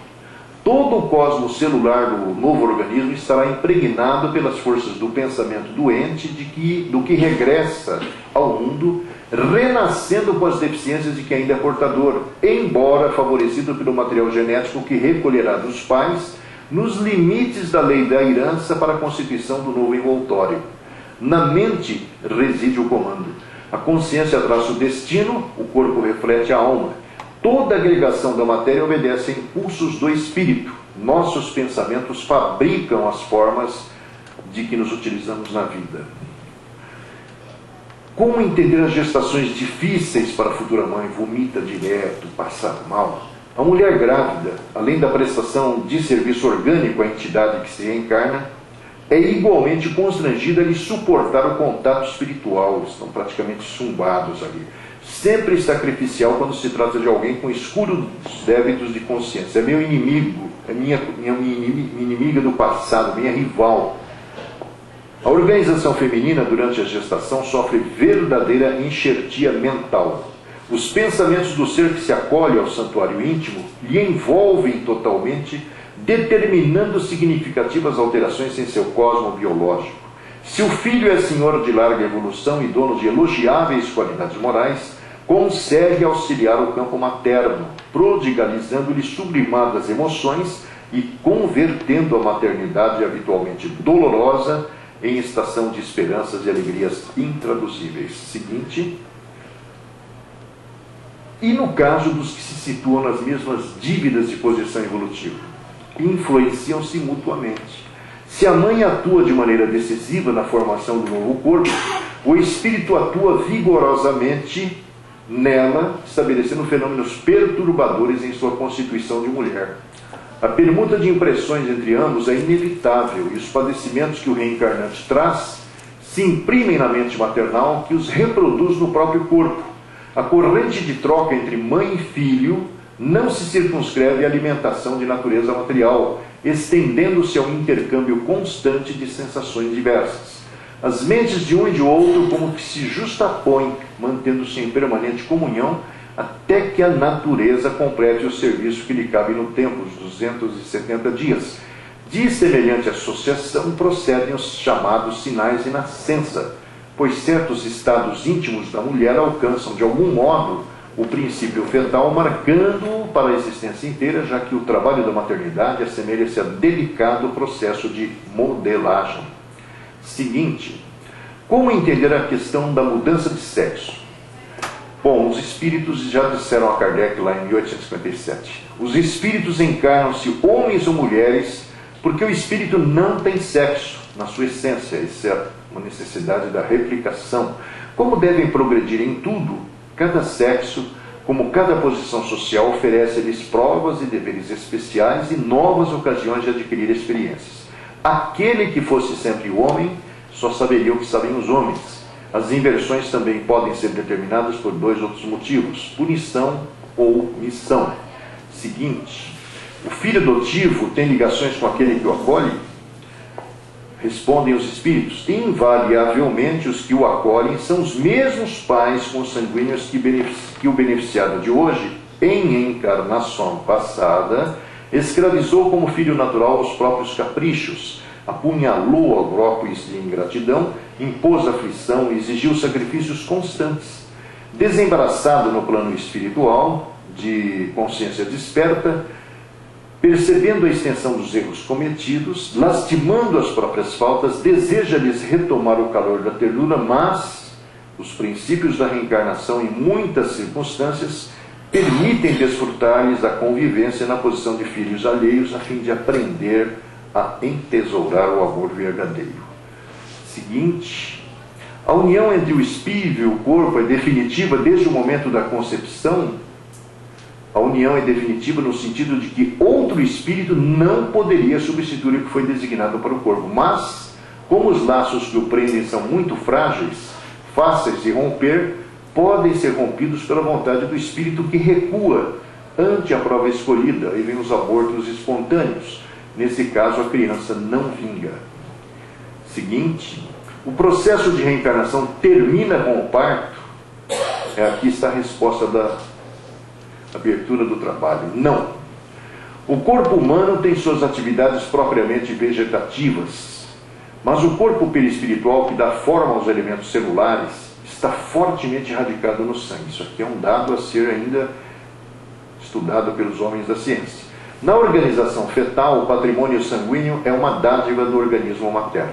Todo o cosmos celular do novo organismo estará impregnado pelas forças do pensamento doente do que regressa ao mundo, renascendo com as deficiências de quem ainda é portador, embora favorecido pelo material genético que recolherá dos pais, nos limites da lei da herança para a constituição do novo envoltório. Na mente reside o comando. A consciência traça o destino, o corpo reflete a alma. Toda agregação da matéria obedece a impulsos do espírito. Nossos pensamentos fabricam as formas de que nos utilizamos na vida. Como entender as gestações difíceis para a futura mãe? Vomita direto, passa mal. A mulher grávida, além da prestação de serviço orgânico à entidade que se reencarna, é igualmente constrangida a lhe suportar o contato espiritual. Estão praticamente chumbados ali. Sempre sacrificial quando se trata de alguém com escuros débitos de consciência. É meu inimigo, é minha inimiga do passado, minha rival. A organização feminina durante a gestação sofre verdadeira enxertia mental. Os pensamentos do ser que se acolhe ao santuário íntimo lhe envolvem totalmente, determinando significativas alterações em seu cosmo biológico. Se o filho é senhor de larga evolução e dono de elogiáveis qualidades morais, consegue auxiliar o campo materno, prodigalizando-lhe sublimadas emoções e convertendo a maternidade habitualmente dolorosa em estação de esperanças e alegrias intraduzíveis. Seguinte. E no caso dos que se situam nas mesmas dívidas de posição evolutiva, influenciam-se mutuamente. Se a mãe atua de maneira decisiva na formação do novo corpo, o espírito atua vigorosamente nela, estabelecendo fenômenos perturbadores em sua constituição de mulher. A permuta de impressões entre ambos é inevitável e os padecimentos que o reencarnante traz se imprimem na mente maternal, que os reproduz no próprio corpo. A corrente de troca entre mãe e filho não se circunscreve à alimentação de natureza material, estendendo-se ao intercâmbio constante de sensações diversas. As mentes de um e de outro como que se justapõem, mantendo-se em permanente comunhão, até que a natureza complete o serviço que lhe cabe no tempo, os 270 dias. De semelhante associação procedem os chamados sinais de nascença, pois certos estados íntimos da mulher alcançam de algum modo o princípio fetal, marcando-o para a existência inteira, já que o trabalho da maternidade assemelha-se a delicado processo de modelagem. Seguinte, como entender a questão da mudança de sexo? Bom, os espíritos já disseram a Kardec lá em 1857. Os espíritos encarnam-se homens ou mulheres porque o espírito não tem sexo na sua essência. Isso é uma necessidade da replicação. Como devem progredir em tudo, cada sexo, como cada posição social, oferece-lhes provas e deveres especiais e novas ocasiões de adquirir experiências. Aquele que fosse sempre homem, só saberia o que sabem os homens. As inversões também podem ser determinadas por dois outros motivos: punição ou missão. Seguinte, o filho adotivo tem ligações com aquele que o acolhe? Respondem os espíritos: invariavelmente os que o acolhem são os mesmos pais consanguíneos que o beneficiado de hoje, em encarnação passada, escravizou como filho natural aos próprios caprichos, apunhalou a golpes de ingratidão, impôs aflição e exigiu sacrifícios constantes. Desembaraçado no plano espiritual, de consciência desperta, percebendo a extensão dos erros cometidos, lastimando as próprias faltas, deseja-lhes retomar o calor da ternura, mas os princípios da reencarnação, em muitas circunstâncias, permitem desfrutar-lhes a convivência na posição de filhos alheios, a fim de aprender a entesourar o amor verdadeiro. Seguinte, a união entre o espírito e o corpo é definitiva desde o momento da concepção. A união é definitiva no sentido de que outro espírito não poderia substituir o que foi designado para o corpo. Mas, como os laços que o prendem são muito frágeis, fáceis de romper, podem ser rompidos pela vontade do espírito que recua ante a prova escolhida. Aí vem os abortos espontâneos. Nesse caso, a criança não vinga. Seguinte, o processo de reencarnação termina com o parto? Aqui está a resposta da abertura do trabalho. Não. O corpo humano tem suas atividades propriamente vegetativas, mas o corpo perispiritual, que dá forma aos elementos celulares, está fortemente radicado no sangue. Isso aqui é um dado a ser ainda estudado pelos homens da ciência. Na organização fetal, o patrimônio sanguíneo é uma dádiva do organismo materno.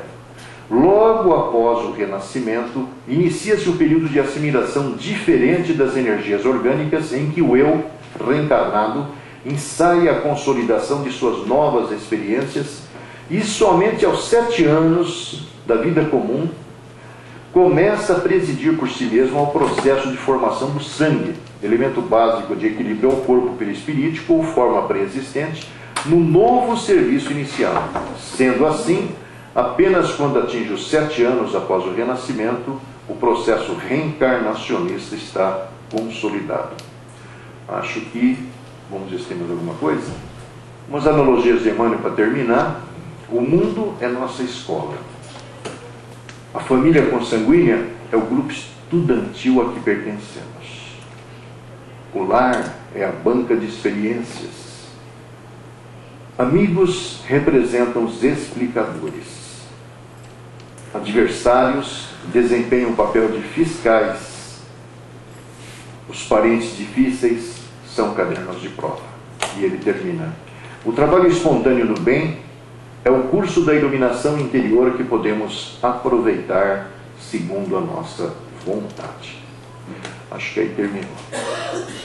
Logo após o renascimento, inicia-se um período de assimilação diferente das energias orgânicas, em que o eu, reencarnado, ensaia a consolidação de suas novas experiências, e somente aos 7 anos da vida comum começa a presidir por si mesmo ao processo de formação do sangue, elemento básico de equilíbrio ao corpo perispirítico ou forma pré-existente, no novo serviço inicial. Sendo assim, apenas quando atinge os 7 anos após o renascimento, o processo reencarnacionista está consolidado. Acho que, vamos ver se temos alguma coisa. Umas analogias de Emmanuel para terminar. O mundo é nossa escola. A família consanguínea é o grupo estudantil a que pertencemos. O lar é a banca de experiências. Amigos representam os explicadores. Adversários desempenham o papel de fiscais. Os parentes difíceis são cadernos de prova. E ele termina: o trabalho espontâneo do bem é o curso da iluminação interior que podemos aproveitar segundo a nossa vontade. Acho que aí terminou.